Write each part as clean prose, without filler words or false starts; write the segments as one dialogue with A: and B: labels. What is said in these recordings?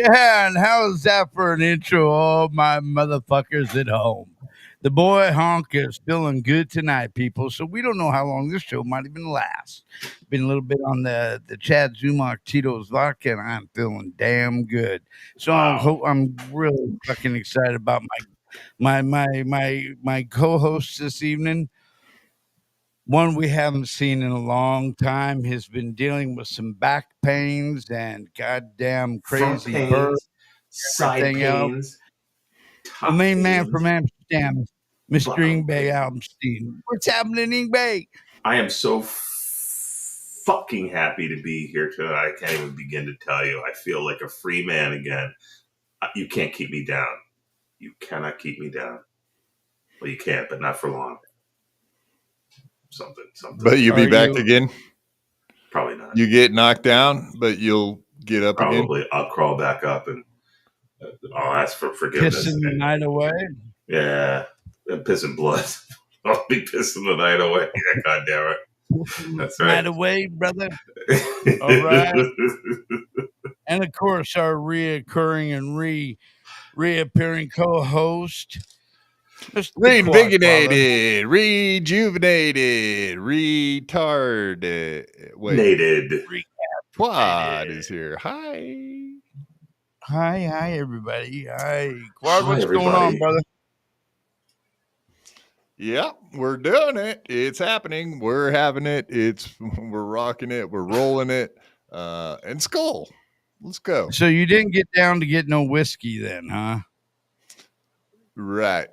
A: Yeah, and how's that for an intro? All my motherfuckers at home. The boy Honk is feeling good tonight, people. So we don't know how long this show might even last. Been a little bit on the Chad Zumach Tito's vodka, and I'm feeling damn good. So
B: Wow.
A: I'm really fucking excited about my co-host this evening. One we haven't seen in a long time has been dealing with some back pains and goddamn
B: Front
A: crazy birth,
B: pains, side
A: everything else.
B: pains,
A: The
B: top
A: main man from
B: pains,
A: Amsterdam, Mr.
B: bottom
A: Yingwie
B: pains.
A: Almstein. What's happening, Yingwie?
B: I am so fucking happy to be here tonight. I can't even begin to tell you. I feel like a free man again. You can't keep me down. You cannot keep me down. Well, you can't, but not for long. Something.
C: But you'll be
A: Are
C: back
A: you-
C: again.
B: Probably not.
C: You get knocked down, but you'll get up again.
B: Probably. I'll crawl back up and I'll ask for forgiveness.
A: Pissing the night away?
B: Yeah. And pissing blood. I'll be pissing the night away. Yeah, God damn it. That's right.
A: Night away, brother. All right. And of course, our reoccurring and reappearing co-host, Mr.
C: Reinvigorated, rejuvenated, retarded. Wait,
B: Nated.
C: Quad is here. Hi.
A: Hi, everybody. Hi, Quad.
B: Hi,
A: What's going
B: everybody.
A: on, brother?
C: Yep, we're doing it. It's happening. We're having it. We're rocking it. We're rolling it. And Skull. Let's go.
A: So you didn't get down to get no whiskey then, huh?
C: Right.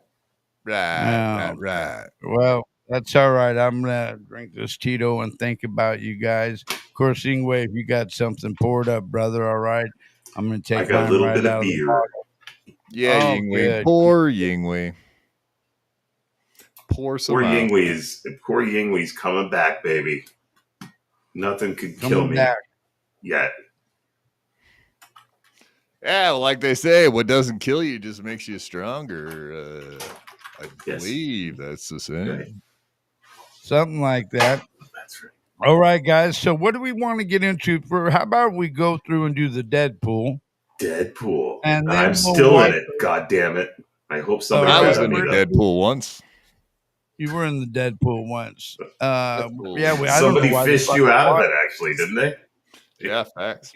A: Well, that's all right. I'm gonna drink this Tito and think about you guys. Of course, Yingwie, if you got something poured up, brother, all right. I'm gonna take
B: I got a
A: mine
B: little
A: right
B: bit
A: out
B: of
A: of the
B: beer.
A: bottle.
C: Yeah,
A: Oh,
C: Yingwie.
A: good.
C: Poor Yingwie. Pour some
B: Poor
C: out.
B: Yingwie's coming back, baby. Nothing could kill
A: Coming
B: me
A: back.
B: yet.
C: Yeah, like they say, what doesn't kill you just makes you stronger. I
B: Yes.
C: believe that's the same.
B: Okay.
A: Something like that.
B: That's right.
A: All right, guys. So what do we want to get into for? How about we go through and do the Deadpool?
B: Deadpool.
A: And then
B: I'm
A: we'll
B: still
A: watch-
B: in it. God damn it. I hope somebody
C: I was
B: got
C: in
B: me
C: the
B: though.
C: Deadpool once.
A: You were in the Deadpool once.
C: Deadpool.
A: Yeah, I don't know
B: Somebody
A: why
B: fished you out of it, actually, didn't they?
C: Yeah, facts.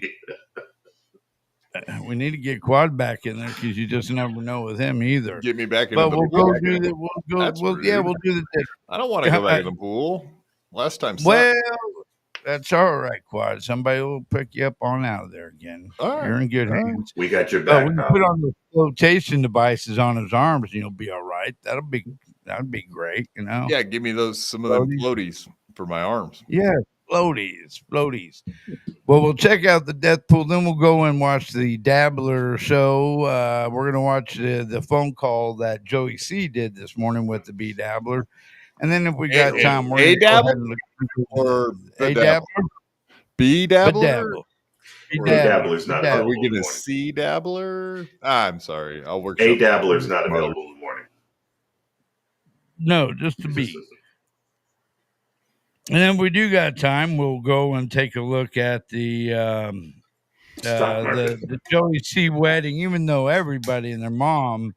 A: We need to get Quad back in there because you just never know with him either.
C: Get me back in
A: But
C: the
A: we'll
C: pool.
A: go do that.
C: That's
A: We'll do the Deadpool.
C: I don't want to go back in the pool. Last time sucked.
A: Well, that's all right, Quad. Somebody will pick you up on out of there again.
C: All right.
A: You're in good
C: All right.
A: hands.
B: We got your
A: We
B: back,
A: can
B: pal.
A: put on the flotation devices on his arms, and you'll be all right. That'd be great, you know.
C: Yeah, give me some of them floaties for my arms.
A: Yeah, floaties. Well, we'll check out the Deathpool, then we'll go and watch the Bedabbler show. We're gonna watch the phone call that Joey C did this morning with the Bedabbler, and then if we got time, we're gonna go ahead and look
C: Or
A: A
C: Bedabbler?
A: Dabbler.
C: Bedabbler?
B: Dabbler's not
C: Are
B: available
C: we
B: in the
C: going to
B: morning.
C: see Dabbler? I'm sorry. I'll work.
B: A Dabbler's not available in the morning.
A: No, just the
B: It
A: B.
B: just isn't.
A: And then if we do got time, we'll go and take a look at the
B: Stock market.
A: the Joey C wedding. Even though everybody and their mom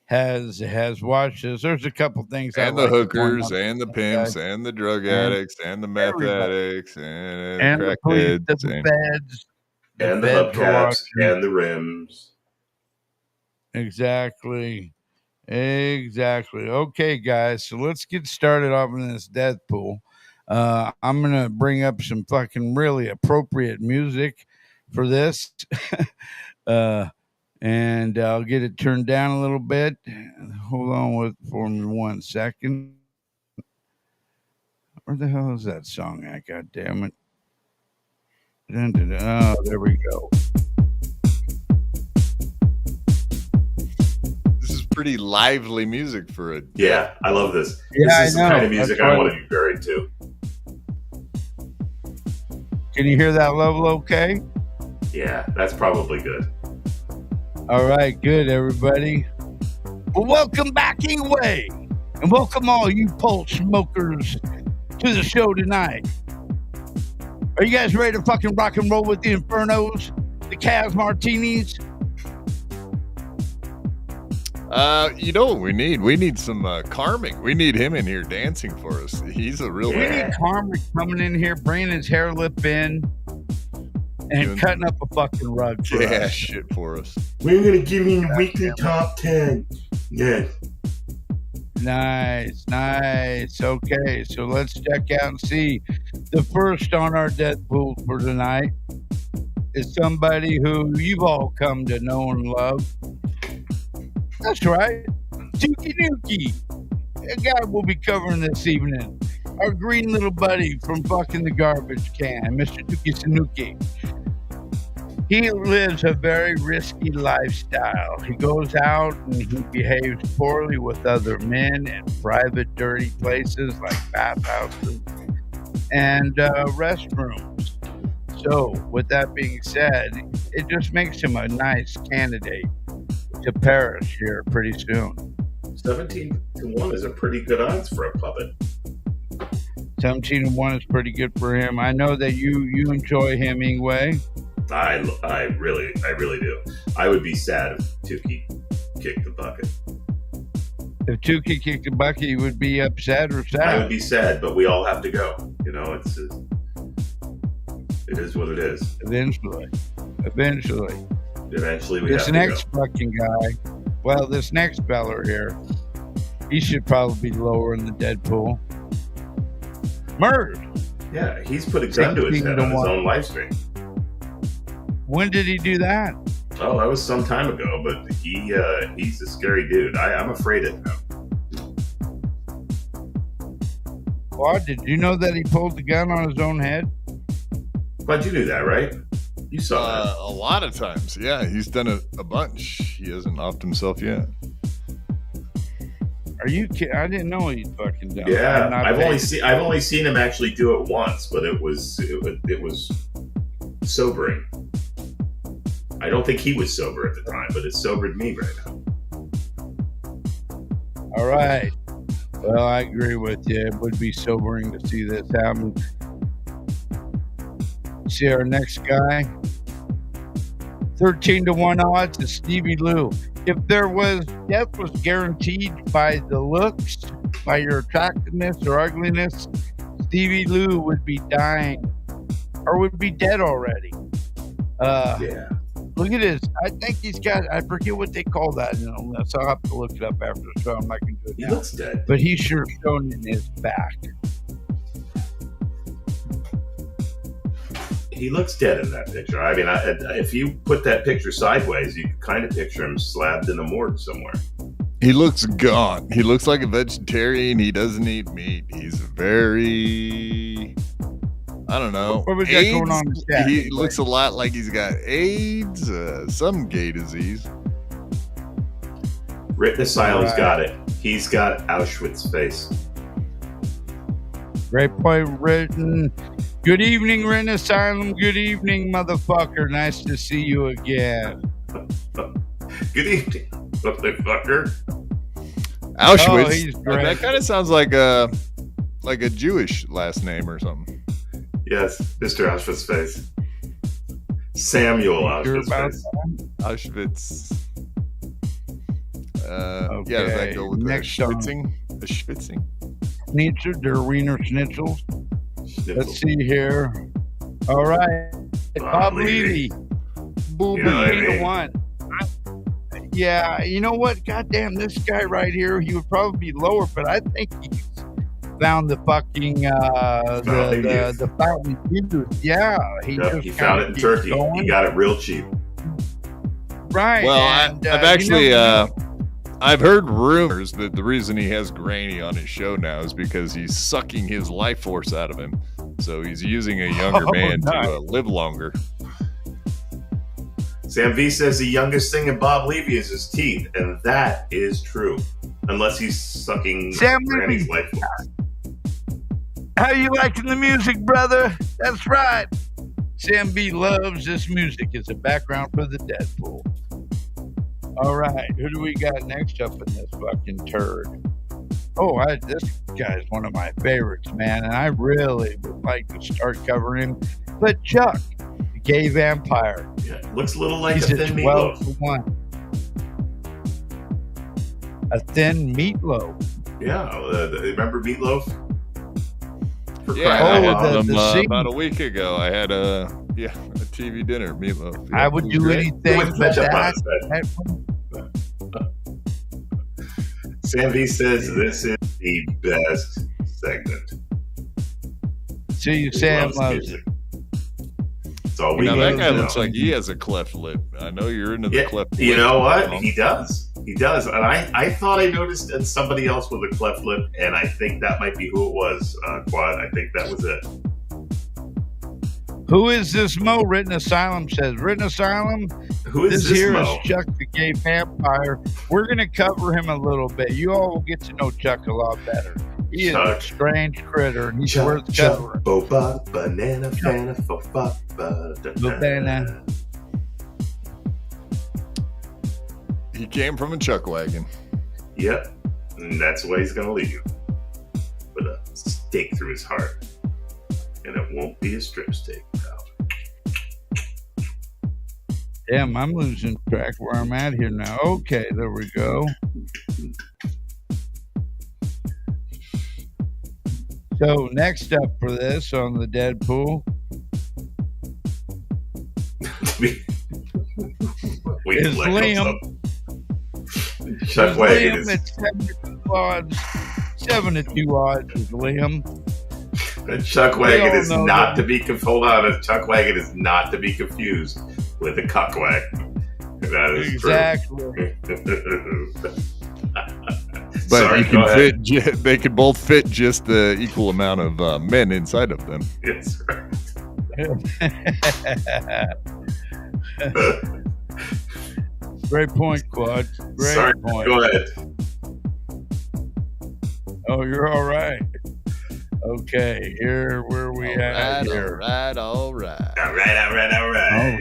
A: has watched this, there's a couple things
C: And
A: I
C: the
A: like to point
C: hookers,
A: out.
C: and the pimps, and the drug addicts, and the meth
A: everybody.
C: addicts, and
A: And the police,
C: crackheads,
A: the
C: and
A: feds,
B: And the
A: feds are
B: hubcaps,
A: watching.
B: and the rims.
A: Exactly. Okay, guys. So let's get started off in this Deadpool. I'm gonna bring up some fucking really appropriate music for this. And I'll get it turned down a little bit. Hold on for me 1 second. Where the hell is that song at? God damn it. Dun, dun, dun. Oh, there we go.
C: this is pretty lively music for a.
B: Yeah, I love this.
A: Yeah,
B: This is
A: I
B: the
A: know.
B: kind of music
A: That's
B: I
A: why-
B: want to be buried to.
A: Can you hear that level okay?
B: Yeah, that's probably good.
A: All right, good, everybody. Well, welcome back, Yingwie, and welcome all you pulse smokers to the show tonight. Are you guys ready to fucking rock and roll with the Infernos, the Cavs Martinis,
C: You know what we need? We need some Karmic. We need him in here dancing for us. He's a real
A: We
C: man.
A: need Carmen coming in here, bringing his hair lip in, and
C: Doing-
A: cutting up a fucking rug for
C: Yeah,
A: us.
C: shit for us.
B: We're gonna give you the weekly top 10. Yeah.
A: Nice. Okay, so let's check out and see. The first on our Deadpool for tonight is somebody who you've all come to know and love. That's right, Tuki Nuki. A guy we'll be covering this evening. Our green little buddy from fucking the garbage can, Mr. Tuki Sanuki. He lives a very risky lifestyle. He goes out and he behaves poorly with other men in private, dirty places like bathhouses and restrooms. So, with that being said, it just makes him a nice candidate to perish here pretty soon.
B: 17-1 is a pretty good odds for a puppet.
A: 17-1 is pretty good for him. I know that you enjoy him, Yingwie.
B: I really do. I would be sad if Tuki kicked the bucket.
A: If Tuki kicked the bucket, you would be upset or
B: I
A: sad.
B: would be sad, but we all have to go. You know, it is what it is.
A: Eventually.
B: Eventually, we
A: This
B: have
A: next
B: to go.
A: fucking guy, well, this next feller here, he should probably be lower in the Deadpool. Murdered.
B: Yeah, he's put a gun to his head on his own live stream.
A: When did he do that?
B: Oh, that was some time ago, but he's a scary dude. I'm afraid of him.
A: What? Did you know that he pulled the gun on his own head?
B: But you knew that, right? You saw that.
C: A lot of times. Yeah, he's done it a bunch. He hasn't offed himself yet.
A: Are you kidding? I didn't know he'd fucking done
B: Yeah,
A: it.
B: I've only seen him actually do it once, but it was sobering. I don't think he was sober at the time, but it sobered me right now.
A: All right. Well, I agree with you. It would be sobering to see this happen. See our next guy. 13-1 odds is Stevie Lou. If there was death was guaranteed by the looks, by your attractiveness or ugliness, Stevie Lou would be dying or would be dead already.
B: Yeah.
A: Look at this. I think he's got, I forget what they call that in illness. I'll have to look it up after the show. I'm not going to do it
B: He
A: now.
B: looks dead.
A: But he's sure shown in his back.
B: He looks dead in that picture. I mean, if you put that picture sideways, you can kind of picture him slabbed in a morgue somewhere.
C: He looks gone. He looks like a vegetarian. He doesn't eat meat. He's very, I don't know.
A: What was that going on in the chat?
C: He looks a lot like he's got AIDS, some gay disease.
B: Written Asylum's
A: Right.
B: got it. He's got Auschwitz face.
A: Great point, Written. Good evening, Written Asylum. Good evening, motherfucker. Nice to see you again.
B: Good evening, motherfucker.
C: Auschwitz.
A: Oh, he's great.
C: That kind of sounds like a Jewish last name or something.
B: Yes, Mr. Auschwitz face. Samuel
A: Sure
B: Auschwitz
A: about
B: face.
C: Auschwitz. Yeah, does
A: Okay,
C: that go with
A: next
C: the
A: song.
C: schwitzing? The schwitzing?
A: Schnitzer, der Wiener Schnitzels.
B: Schnitzel.
A: Let's see here. All right. Bob Levy.
B: You know what I mean?
A: 13-1. Yeah, you know what? Goddamn, this guy right here, he would probably be lower, but I think he's found the fucking the fountain youth. Yeah,
B: Yeah,
A: just
B: he found it in
A: keeps
B: Turkey.
A: going.
B: He got it real cheap.
A: Right.
C: Well,
A: and,
C: I've actually I've heard rumors that the reason he has Granny on his show now is because he's sucking his life force out of him. So he's using a younger man
A: nice.
C: to live longer.
B: Sam V says the youngest thing in Bob Levy is his teeth, and that is true. Unless he's sucking
A: Sam
B: Granny's
A: Levy.
B: life force.
A: How you liking the music, brother? That's right. Sam B loves this music as a background for the Deadpool. All right, who do we got next up in this fucking turd? Oh, this guy's one of my favorites, man, and I really would like to start covering him. But Chuck, the gay vampire,
B: Yeah, looks a little like
A: he's
B: a
A: at
B: thin meatloaf.
A: 12-1. A thin meatloaf.
B: Yeah, remember meatloaf? For
C: Yeah,
B: crying
C: I
B: out
C: had
B: loud.
C: them
A: the
C: about a week ago. I had a TV dinner meatloaf. Yeah,
A: I would
C: it was
A: do
C: great.
A: anything
B: With
A: but
B: ketchup on
A: that.
B: his head. Sam V says this is the best segment.
A: So you
B: He
A: Sam
B: loves
A: loves
B: music.
A: it.
B: That's all we
C: Now
B: need
C: that
B: to
C: guy
B: know.
C: looks like he has a cleft lip. I know you're into the
B: Yeah,
C: cleft lip.
B: you know what? He does. He does. And I thought I noticed somebody else with a cleft lip, and I think that might be who it was, Quad. I think that was it.
A: Who is this Mo? Written Asylum says. Written Asylum?
B: Who is
A: This
B: this
A: here
B: Mo?
A: is Chuck the Gay Vampire. We're going to cover him a little bit. You all will get to know Chuck a lot better. He is a
B: Chuck.
A: strange critter, and he's
B: Chuck,
A: worth
B: Chuck,
A: covering.
B: boba, banana, fana, fa, fa, ba, da, da.
A: Banana.
C: He came from a chuck wagon.
B: Yep. And that's the way he's going to leave you. With a stake through his heart. And it won't be a strip steak, pal.
A: Damn, I'm losing track where I'm at here now. Okay, there we go. So next up for this on the Deadpool
B: We
A: is
B: let
A: Liam.
B: Chuck
A: Is
B: Wagon
A: Liam
B: is
A: at 72 odds. 72 odds is Liam.
B: Chuck Wagon
A: all
B: is
A: know
B: not
A: that-
B: to be hold on. A Chuck Wagon is not to be confused with a cuck wagon. That is
A: Exactly.
B: true.
C: But
B: Sorry,
C: you
B: go
C: can
B: ahead.
C: fit. They can both fit just the equal amount of men inside of them.
B: Yes, right.
A: Great point, Quad. Great
B: Sorry,
A: point.
B: go ahead.
A: Oh, you're all right. Okay, here where we at here.
C: All right.
B: All right.
A: All right.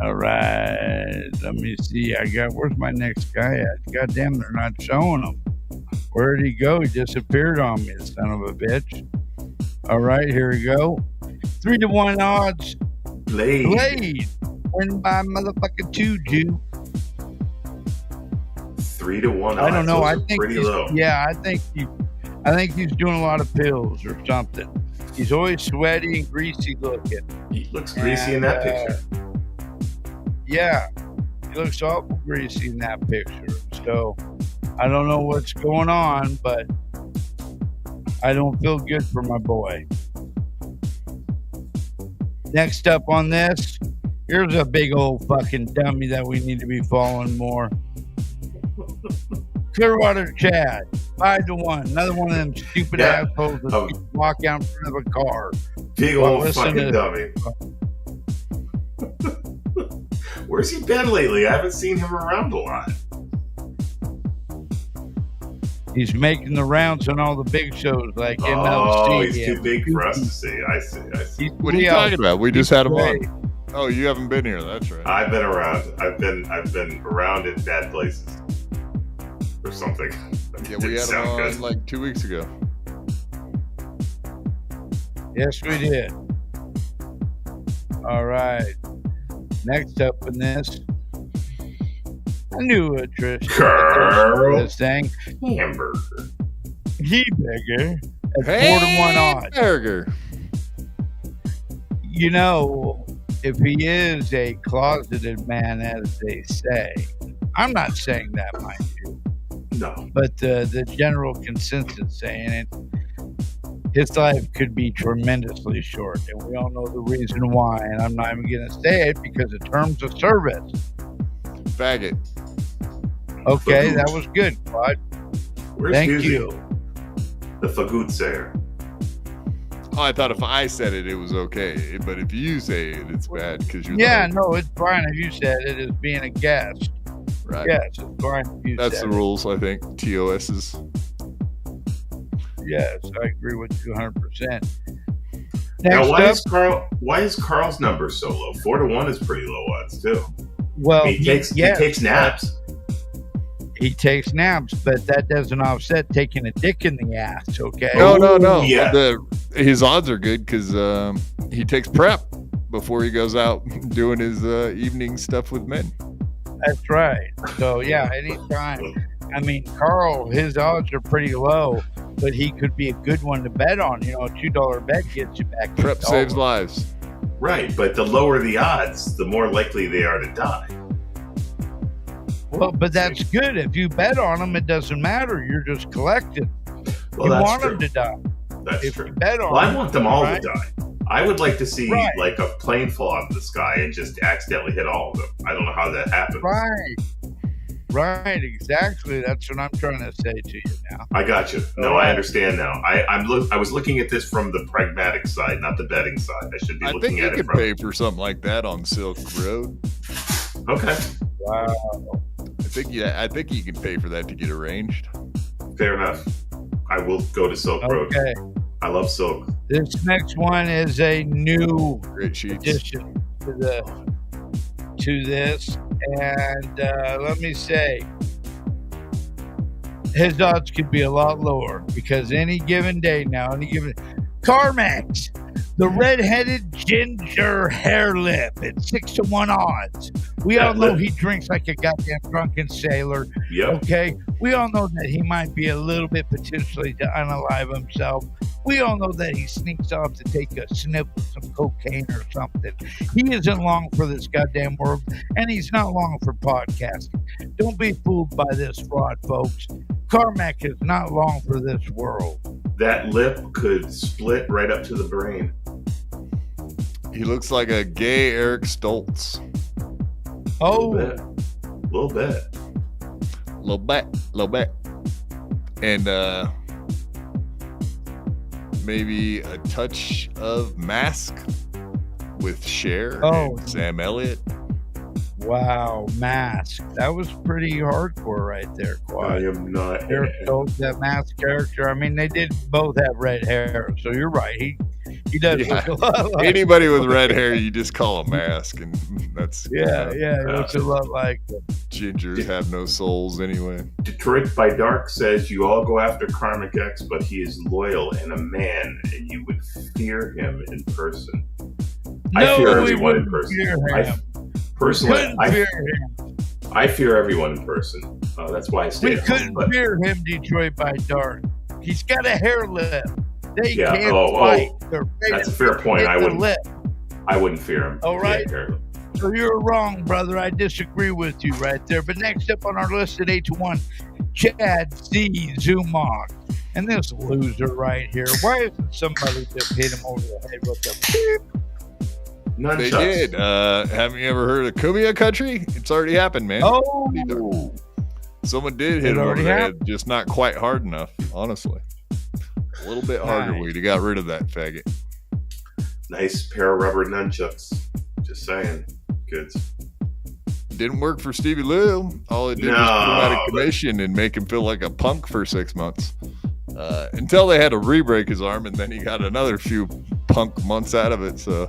A: All right. Let me see. Where's my next guy at? God damn, they're not showing him. Where did he go? He disappeared on me, the son of a bitch. All right, here we go. 3-1 odds. Blade. Win by motherfucking 2, Jew.
B: 3-1.
A: I don't know. I
B: Those are
A: think
B: pretty
A: he's,
B: low.
A: yeah, I think he's doing a lot of pills or something. He's always sweaty and greasy looking.
B: He looks greasy in that picture.
A: Yeah, he looks awful greasy in that picture. So I don't know what's going on, but I don't feel good for my boy. Next up on this, here's a big old fucking dummy that we need to be following more. Clearwater Chad, 5-1. Another one of them stupid
B: Yeah.
A: assholes that walk out in front of a car.
B: Big
A: Well,
B: old
A: listen
B: fucking
A: to-
B: dummy. Where's he been lately? I haven't seen him around a lot.
A: He's making the rounds on all the big shows like
B: Oh,
A: MLC.
B: he's too big for us to see. I see.
C: What are you talking about? We just had him on. Oh, you haven't been here. That's right.
B: I've been around. I've been around in bad places or something.
C: Yeah, we had him on like 2 weeks ago.
A: Yes, we did. All right. Next up in this, I knew a Trish.
B: Girl.
A: This thing.
B: Hamburger.
A: He bigger at 4-1 odds.
C: Burger.
A: You know, if he is a closeted man, as they say, I'm not saying that, mind you,
B: No.
A: but the general consensus saying it, his life could be tremendously short, and we all know the reason why. And I'm not even going to say it because of terms of service.
C: Faggot.
A: Okay,
B: Fagoot.
A: that was good, bud.
B: Where's
A: Thank
B: Husey?
A: you.
B: The Fagootsayer.
C: Oh, I thought if I said it, it was okay. But if you say it, it's bad because you're
A: Yeah,
C: the
A: no, it's fine if you said it as being a guest.
C: right.
A: Yes, it's fine if you
C: That's
A: said
C: the rules, I think. TOS's.
A: it. Yes, I agree with you 100%.
B: Now,
A: Next up,
B: why is Carl's number so low? 4-1 is pretty low odds too.
A: well,
B: He takes naps.
A: He takes naps, but that doesn't offset taking a dick in the ass, okay?
C: No.
B: Yeah.
C: His odds are good because he takes prep before he goes out doing his evening stuff with men.
A: That's right. So, yeah, anytime I mean, Carl, his odds are pretty low, but he could be a good one to bet on. You know, a $2 bet gets you back.
C: Prep saves lives.
B: Right, but the lower the odds, the more likely they are to die.
A: Well, but that's good. If you bet on them, it doesn't matter. You're just collecting.
B: Well,
A: you
B: that's
A: want
B: true.
A: them to die.
B: That's
A: if
B: true.
A: You bet on
B: well,
A: them,
B: I want them all
A: right?
B: to die. I would like to see
A: Right.
B: like a plane fall out of the sky and just accidentally hit all of them. I don't know how that happens.
A: Right, exactly. That's what I'm trying to say to you now.
B: I got you. No, I understand now. I was looking at this from the pragmatic side, not the betting side. I should be looking at it from.
C: I think you could pay for something like that on Silk Road.
B: Okay.
A: Wow.
C: I think you can pay for that to get arranged.
B: Fair enough. I will go to Silk Road.
A: Okay.
B: I love Silk.
A: This next one is a new
C: Great sheets.
A: addition to this, and let me say, his odds could be a lot lower because any given day now, CarMax, the red-headed ginger hair lip at 6-1 odds. We all know he drinks like a goddamn drunken sailor.
B: Yep.
A: Okay, we all know that he might be a little bit potentially to unalive himself. We all know that he sneaks off to take a sniff of some cocaine or something. He isn't long for this goddamn world, and he's not long for podcasting. Don't be fooled by this fraud, folks. Carmack is not long for this world.
B: That lip could split right up to the brain.
C: He looks like a gay Eric Stoltz.
A: Oh,
B: Little bit.
C: Little bit. And maybe a touch of Mask with Cher and Sam Elliott.
A: wow, Mask. That was pretty hardcore right there, Quad.
B: I am not.
A: Eric Stoltz, that Mask character. I mean, they did both have red hair, so you're right. He does look a lot like
C: anybody with red hair, you just call a Mask, and that's
A: yeah, it looks a lot like them.
C: Gingers have no souls anyway.
B: Detroit by Dark says you all go after Karmic X, but he is loyal and a man, and you would fear him in person. I fear everyone in person. I fear everyone in person. That's why I stay at home.
A: We couldn't fear him, Detroit by Dark. He's got a hair lip. They can't fight.
B: That's a fair point. I wouldn't fear him.
A: All right. So you're wrong, brother. I disagree with you right there. But next up on our list at 8-1, Chad C. Zumog. And this loser right here. Why isn't somebody just hit him over the head with the beep?
B: Nunchucks.
C: They did. Haven't you ever heard of Cumbia Country? It's already happened, man.
A: Oh.
C: Someone did hit him over the head, just not quite hard enough, honestly. A little bit harder. We'd have got rid of that faggot.
B: Nice pair of rubber nunchucks. Just saying. Kids.
C: Didn't work for Stevie Lou. All it did was put him out of commission and make him feel like a punk for 6 months. Until they had to re-break his arm, and then he got another few punk months out of it. So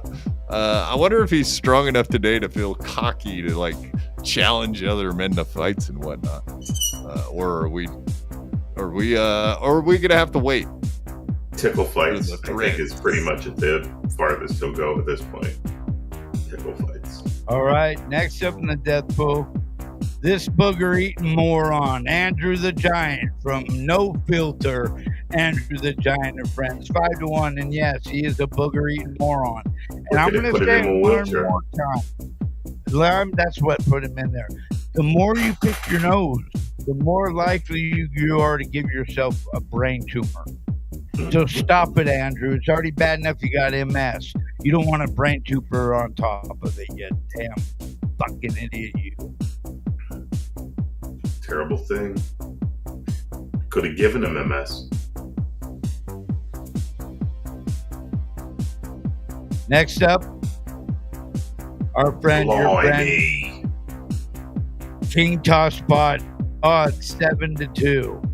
C: I wonder if he's strong enough today to feel cocky to like challenge other men to fights and whatnot. Or are we gonna have to wait?
B: Tickle fights, I think, is pretty much the farthest he'll go at this point. Tickle fights.
A: All right, next up in the death pool, this booger-eating moron, Andrew the Giant from No Filter. Andrew the Giant and friends, 5-1, and yes, he is a booger-eating moron. And I'm going to say it one more time. That's what put him in there. The more you pick your nose, the more likely you are to give yourself a brain tumor. So stop it, Andrew. It's already bad enough you got MS. You don't want a brain tumor on top of it, you damn fucking idiot, you.
B: Terrible thing. Could have given him MS.
A: Next up, our friend, your friend, King Tosspot, odds 7-2.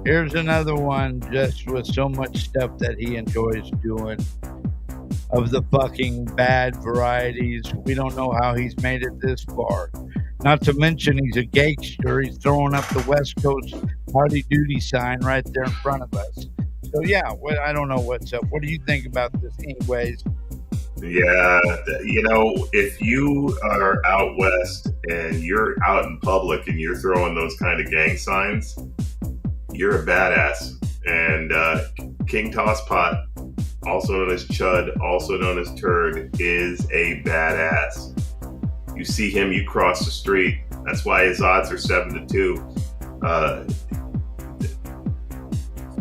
A: Here's another one just with so much stuff that he enjoys doing of the fucking bad varieties. We don't know how he's made it this far. Not to mention he's a gangster. He's throwing up the West Coast Howdy Doody sign right there in front of us. So yeah, I don't know what's up. What do you think about this anyways?
B: Yeah, if you are out west and you're out in public and you're throwing those kind of gang signs, you're a badass. And King Tosspot, also known as Chud, also known as Turd, is a badass. You see him, you cross the street. That's why his odds are 7-2.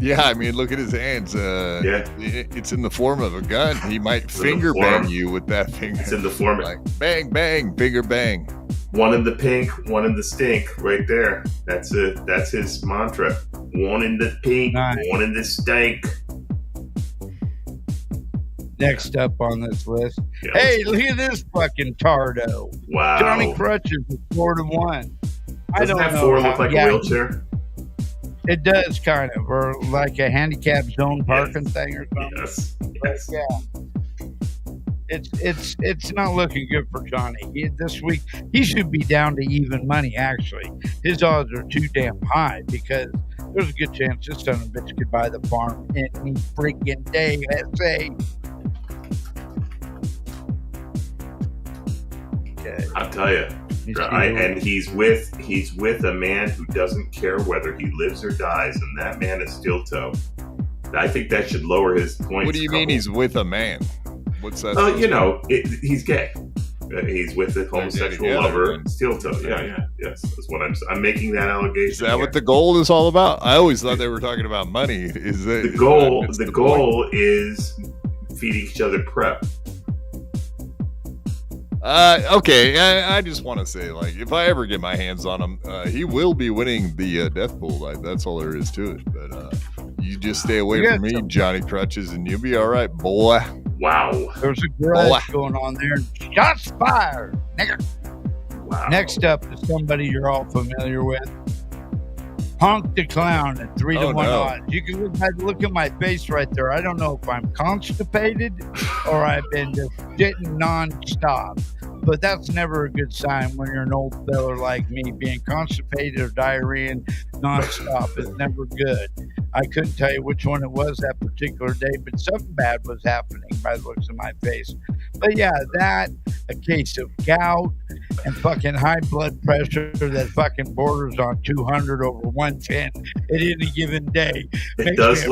C: Yeah, I mean, look at his hands. It's in the form of a gun. He might finger bang you with that finger.
B: It's in the form
C: like bang, bang, finger bang.
B: One in the pink, one in the stink, right there. That's it. That's his mantra. One in the pink, one in the stink.
A: Next up on this list. Yeah, hey, look at this fucking tardo.
B: Wow.
A: Johnny Crutches is 4-1. I don't know.
B: Doesn't that 4 look like a wheelchair?
A: It does kind of, or like a handicap zone parking thing or something.
B: Yes.
A: Yeah. It's not looking good for Johnny. This week he should be down to even money. Actually, his odds are too damn high because there's a good chance this son of a bitch could buy the farm any freaking day. Let's say. Okay.
B: I'll tell you. And he's with a man who doesn't care whether he lives or dies, and that man is Steel Toe. I think that should lower his points.
C: What do you mean he's with a man? What's that?
B: He's gay. He's with a homosexual lover, Steel Toe. Yes. That's what I'm making that allegation.
C: Is that what the goal is all about? I always thought they were talking about money. Is that
B: the goal? The goal is feeding each other prep.
C: Okay, I just want to say, like, if I ever get my hands on him, he will be winning the death pool. Like, that's all there is to it. But you just stay away from me, Johnny Crutches, and you'll be all right, boy.
B: Wow.
A: There's a grudge going on there. Shots fired, nigga.
B: Wow.
A: Next up is somebody you're all familiar with. Honk the Clown at 3-1 odds. You can look at my face right there. I don't know if I'm constipated or I've been just shitting nonstop. But that's never a good sign when you're an old fella like me. Being constipated or diarrhea nonstop is never good. I couldn't tell you which one it was that particular day, but something bad was happening by the looks of my face. But yeah, that, a case of gout, and fucking high blood pressure that fucking borders on 200 over 110 at any given day.
B: It does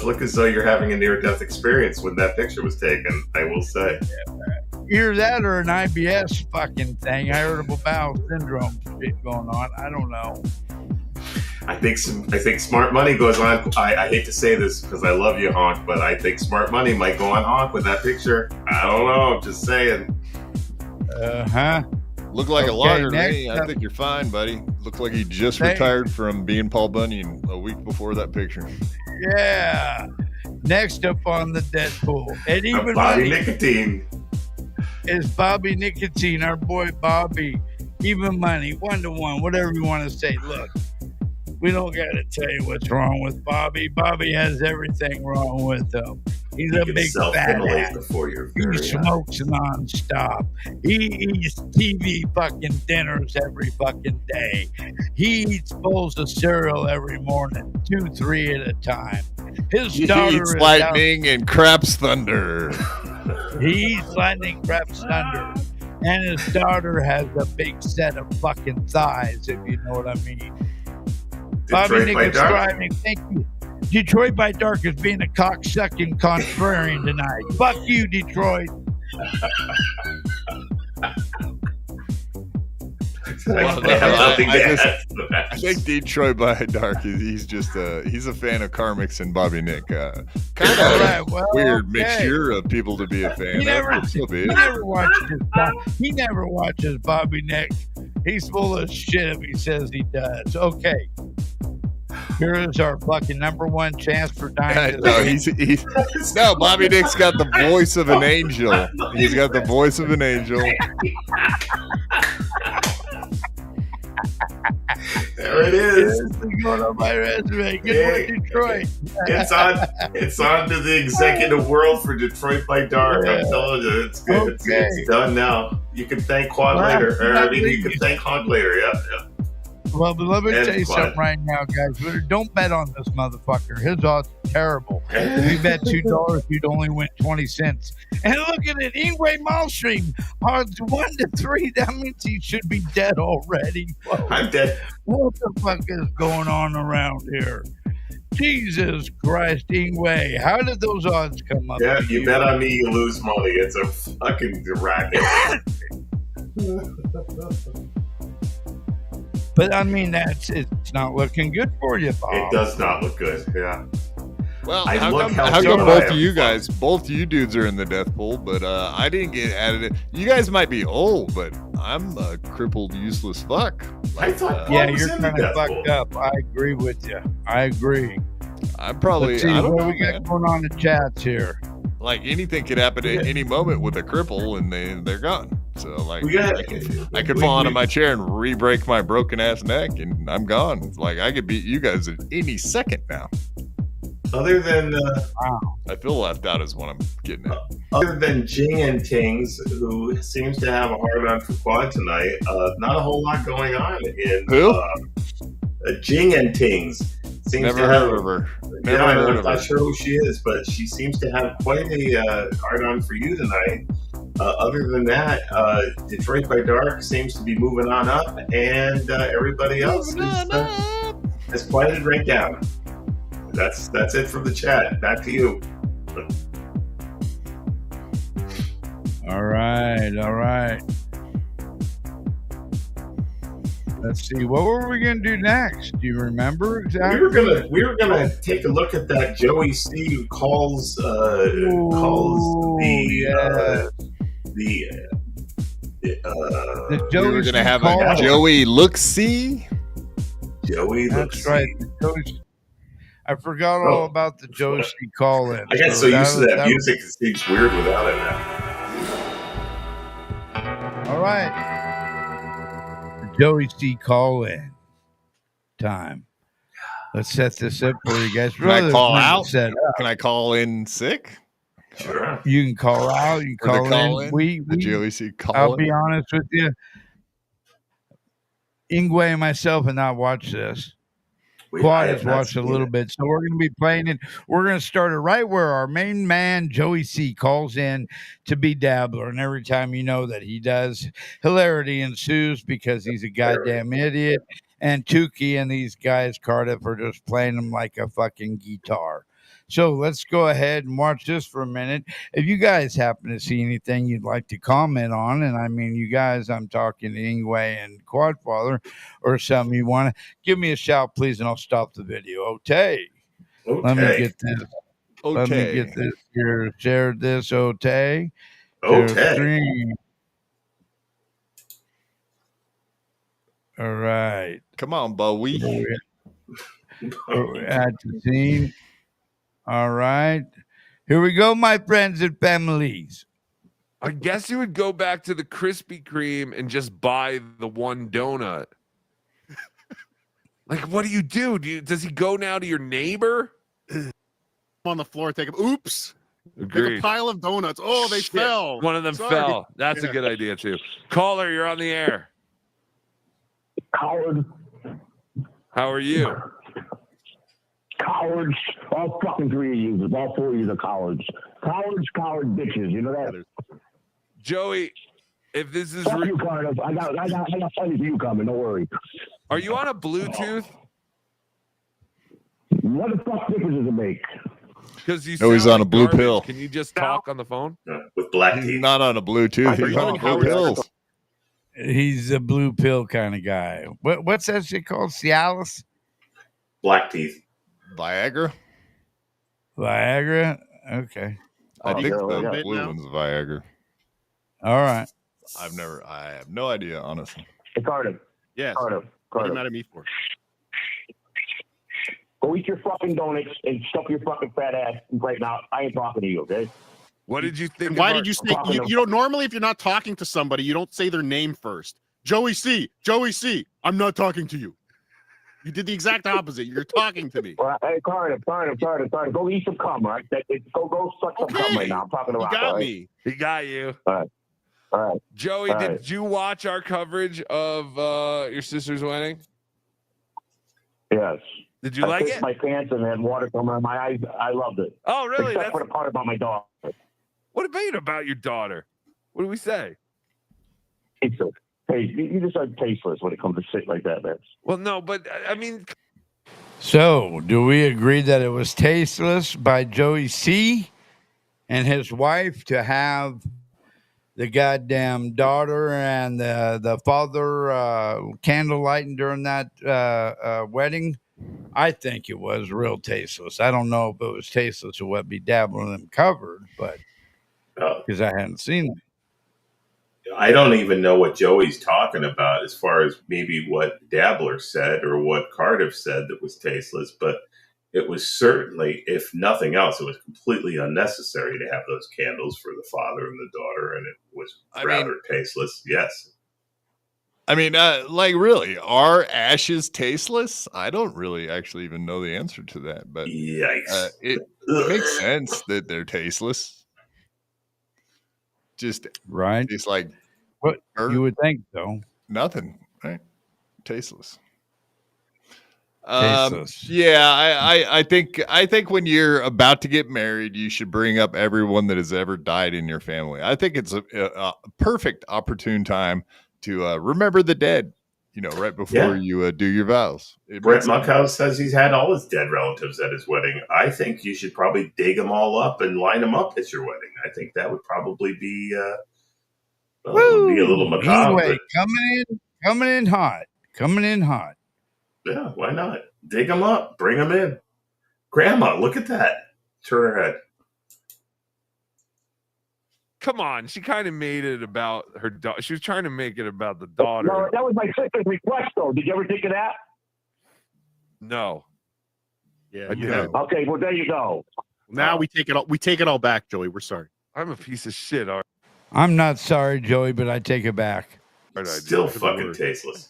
B: look as though you're having a near-death experience when that picture was taken, I will say.
A: Either that or an IBS fucking thing. I heard of bowel syndrome shit going on. I don't know.
B: I think smart money goes on. I hate to say this because I love you, Honk, but I think smart money might go on Honk with that picture. I don't know. I'm just saying.
C: Look like a logger to me. I think you're fine, buddy. Look like he just retired from being Paul Bunyan a week before that picture.
A: Yeah. Next up on the Deadpool, and even
B: Bobby Nicotine
A: is Bobby Nicotine, our boy Bobby. Even money, 1-1, whatever you want to say. Look, we don't got to tell you what's wrong with Bobby. Bobby has everything wrong with him. He's a big fat ass. He smokes nonstop. He eats TV fucking dinners every fucking day. He eats bowls of cereal every morning, 2-3 at a time. His daughter
C: eats lightning and craps thunder.
A: He eats lightning, craps thunder. And his daughter has a big set of fucking thighs, if you know what I mean. Bobby Nick is driving. Thank you. Detroit by Dark is being a cock-sucking contrarian tonight. Fuck you, Detroit.
C: I think Detroit by Dark he's a fan of Carmix and Bobby Nick. Kind of weird mixture of people to be a fan.
A: He never watches Bobby Nick. He's full of shit if he says he does. Okay. Here is our fucking number one chance for dying.
C: No, Bobby Nick's got the voice of an angel. He's got the voice of an angel.
B: There it is.
A: Going on my resume. Good one, Detroit.
B: It's on to the executive world for Detroit by Dark. I'm telling you, it's good. It's done now. You can thank Quad later. You can thank Honk later. Yeah.
A: Well, but let me
B: And
A: tell you
B: fun.
A: something right now, guys. Don't bet on this motherfucker. His odds are terrible. If you bet $2, you'd only win 20 cents. And look at it, Yingwie Malmstream, odds 1 to 3. That means he should be dead already. Whoa.
B: I'm dead.
A: What the fuck is going on around here? Jesus Christ, Yingwie, how did those odds come up?
B: Yeah,
A: to
B: you bet on me, you lose money. It's a fucking racket.
A: But I mean, it's not looking good for you, Bob.
B: It does not look good. Yeah.
C: Well,
B: I
C: how
B: look
C: come,
B: how
C: how come
B: good I
C: both
B: am.
C: of you guys, both you dudes are in the death pool, but I didn't get added? You guys might be old, but I'm a crippled, useless fuck.
B: I thought
A: Yeah,
B: Bob was
A: you're
B: in the
A: kind of
B: death
A: fucked
B: pool.
A: up. I agree with you. I agree.
C: I'm probably,
A: Let's see
C: I don't
A: what
C: know,
A: we got
C: man.
A: going on in the chats here.
C: Like anything could happen at any moment with a cripple, and they're gone. So like,
B: We got-
C: I could fall out of my chair and re-break my broken ass neck, and I'm gone. Like I could beat you guys at any second now.
B: Other than
C: I feel left out is what I'm getting at.
B: other than Jing and Tings, who seems to have a hard on for Quad tonight, not a whole lot going on in
C: Who?
B: Jing and Tings. Seems
C: Never
B: to
C: heard
B: have,
C: of her.
B: Yeah,
C: Never heard
B: I'm
C: of
B: not
C: her.
B: sure who she is, but she seems to have quite a hard on for you tonight. Other than that, Detroit by Dark seems to be moving on up, and everybody else is quieted right down. That's it from the chat. Back to you.
A: All right. Let's see. What were we gonna do next? Do you remember exactly?
B: We were gonna take a look at that Joey C who calls the
A: Joey
C: We were gonna
A: C
C: have
A: call.
C: a Joey look-see.
B: Joey.
A: That's right. The Joey- I forgot all about the Joey C call-in.
B: I got so used to that music, it seems weird without it now.
A: All right. Joey C call-in time. Let's set this up for you guys.
C: Can I call out?
A: Set up.
C: Can I call in sick?
B: Sure.
A: You can call out. You
C: Or the
A: can
C: call
A: in.
C: in? The Joey C call
A: I'll
C: in?
A: be honest with you. Yingwie and myself have not watched this. Quad has watched a little bit, so we're going to be playing it. We're going to start it right where our main man Joey C calls in to Bedabbler, and every time you know that he does, hilarity ensues because he's a goddamn idiot. And Tukey and these guys, Cardiff, are just playing him like a fucking guitar. So let's go ahead and watch this for a minute. If you guys happen to see anything you'd like to comment on, and I mean you guys, I'm talking to Yingwie and Quadfather, or something you want to give me a shout, please, and I'll stop the video. Okay. Let me get this. Let me get this here. Share this. Okay. Share screen. All right.
C: Come on, Bowie.
A: At the scene. All right. Here we go, my friends and families.
D: I guess you would go back to the Krispy Kreme and just buy the one donut. Like, what do you do? Does he go now to your neighbor?
E: On the floor, take them. Oops. Like
D: Agreed.
E: a pile of donuts. Oh, they
D: Shit.
E: fell.
D: One of them
E: Sorry.
D: fell. That's a good idea, too. Caller, you're on the air.
F: Cowards.
D: How are you?
F: Cowards. All fucking three of you. All four of you are cowards. Cowards, coward bitches. You know that?
D: Joey, if this is...
F: Fuck you, Cardiff. I got plenty for you coming. Don't worry.
D: Are you on a Bluetooth?
F: What the fuck difference does it make?
D: Because you
C: No, he's
D: sound
C: on a
D: like
C: blue
D: garbage.
C: pill.
D: Can you just talk on the phone?
B: With black
C: He's
B: teeth.
C: not on a Bluetooth. He's on blue pills.
A: He's a blue pill kind of guy. What's that shit called? Cialis?
B: Black teeth.
C: Viagra?
A: Viagra? Okay.
C: I think
F: yeah,
C: the
F: yeah.
C: blue
E: Now?
C: one's Viagra.
A: All right.
C: I have no idea, honestly.
F: Hey, Cardiff.
E: Yes.
F: Cardiff.
E: What are you
F: Cardiff.
E: mad at me for?
F: Go eat your fucking donuts and stuff your fucking fat ass right now. I ain't talking to you, okay?
D: What did you think?
E: And why
D: of
E: did you say
F: talking to-
E: you know? Normally, if you're not talking to somebody, you don't say their name first. Joey C. Joey C. I'm not talking to you. You did the exact opposite. You're talking to me.
F: Well, hey, Cardiff. Go eat some cum, all right? Go suck some cum right now. I'm talking
E: You
F: about.
E: got me.
D: He got you.
F: All right.
D: Joey,
F: All
D: did
F: right.
D: you watch our coverage of your sister's wedding?
F: Yes.
D: Did you like
F: pissed
D: it?
F: my pants and had water coming out of my eyes. I loved it.
D: Oh, really?
F: Except for the part about my daughter.
D: What about your daughter? What do we say?
F: It's a taste. You just are tasteless when it comes to shit like that, man.
D: Well, no, but I mean,
A: So, do we agree that it was tasteless by Joey C and his wife to have the goddamn daughter and the father candle lighting during that wedding? I think it was real tasteless. I don't know if it was tasteless or what Bedabbler them covered, but because I hadn't seen it.
B: I don't even know what Joey's talking about as far as maybe what Dabbler said or what Cardiff said that was tasteless, but it was certainly, if nothing else, it was completely unnecessary to have those candles for the father and the daughter, and it was rather tasteless. Yes.
C: I mean, like, really, are ashes tasteless? I don't really actually even know the answer to that, but
B: yikes.
C: It makes sense that they're tasteless. Just
A: right.
C: It's like
A: what you would think, though.
C: Nothing, right? Tasteless.
A: Tasteless.
C: Yeah, I think when you're about to get married, you should bring up everyone that has ever died in your family. I think it's a perfect opportune time to remember the dead. You know, right before you do your vows.
B: Brett Muckhouse says he's had all his dead relatives at his wedding. I think you should probably dig them all up and line them up at your wedding. I think that would probably be a little macabre.
A: Anyway, coming in hot.
B: Yeah, why not? Dig them up, bring them in. Grandma, look at that. Turn her head.
D: Come on, she kind of made it about her daughter. She was trying to make it about the daughter.
F: No, that was my sister's request, though. Did you ever think of that?
D: No.
E: Yeah.
F: Okay, well there you go.
E: Now we take it all. We take it all back, Joey. We're sorry.
D: I'm a piece of shit.
A: I'm not sorry, Joey, but I take it back.
B: Still fucking tasteless.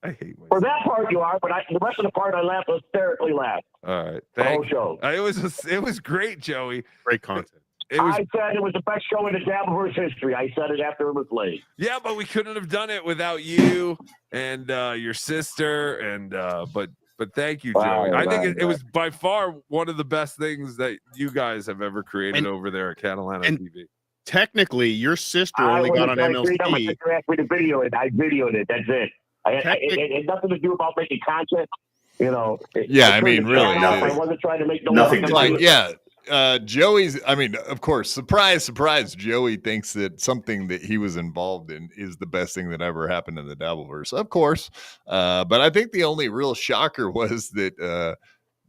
D: I hate myself.
F: For that part you are, but the rest of the part I laughed hysterically laughed.
D: All right,
F: the whole show.
D: It was great, Joey.
E: Great content.
F: I said it was the best show in the Dabbler's history. I said it after it was played.
D: Yeah, but we couldn't have done it without you and your sister. And but thank you, Joey. I think it was by far one of the best things that you guys have ever created over there at Catalana TV.
E: Technically, your sister only got on MLC.
F: My sister asked me to video it. I videoed it. That's it. It had nothing to do about making content. You know.
C: I mean, really,
F: I wasn't trying to make
B: nothing.
C: Joey's. I mean, of course, surprise. Joey thinks that something that he was involved in is the best thing that ever happened in the Dabbleverse. Of course, but I think the only real shocker was that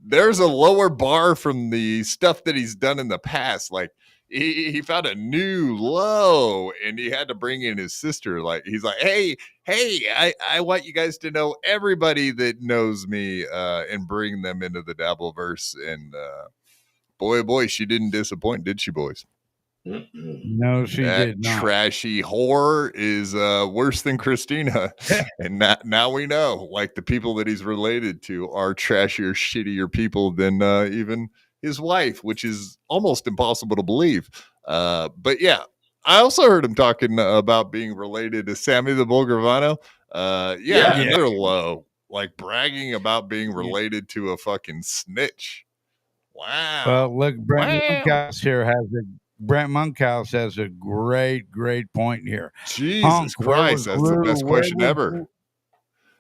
C: there's a lower bar from the stuff that he's done in the past. Like he found a new low, and he had to bring in his sister. Like he's like, hey, I want you guys to know everybody that knows me, and bring them into the Dabbleverse. And boy, she didn't disappoint, did she, boys?
A: No, she did not.
C: Trashy whore is worse than Christina. And now we know, like, the people that he's related to are trashier, shittier people than even his wife, which is almost impossible to believe. But yeah, I also heard him talking about being related to Sammy the Bull Gravano. Another low, like bragging about being related to a fucking snitch. Wow.
A: Well, look, Brent Monkhouse has a great point here.
C: Jesus Christ, that's the best question ever.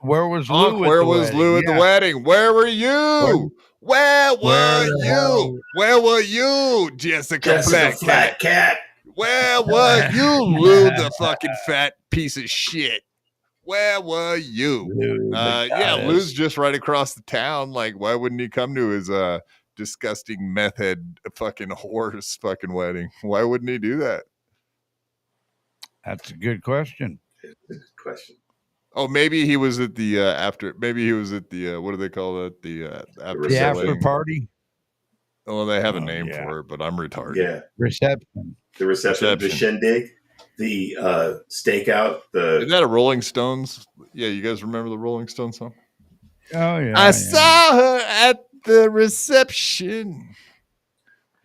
A: Where was Lou?
C: Where was Lou at the wedding? Where were you? Where were you, Jessica Flat Cat? Where were you, Lou, the fucking fat piece of shit? Where were you? Lou's just right across the town. Like, why wouldn't he come to his disgusting meth head fucking horse fucking wedding? Why wouldn't he do that?
A: That's a good question.
C: Oh, maybe he was at the after. Maybe he was at the what do they call it? The
A: after party.
C: Oh, they have a name for it, but I'm retarded.
B: Yeah,
A: reception.
B: The reception. The shindig, the stakeout.
C: Is that a Rolling Stones? Yeah, you guys remember the Rolling Stones song?
A: Oh yeah.
C: I saw her at the reception.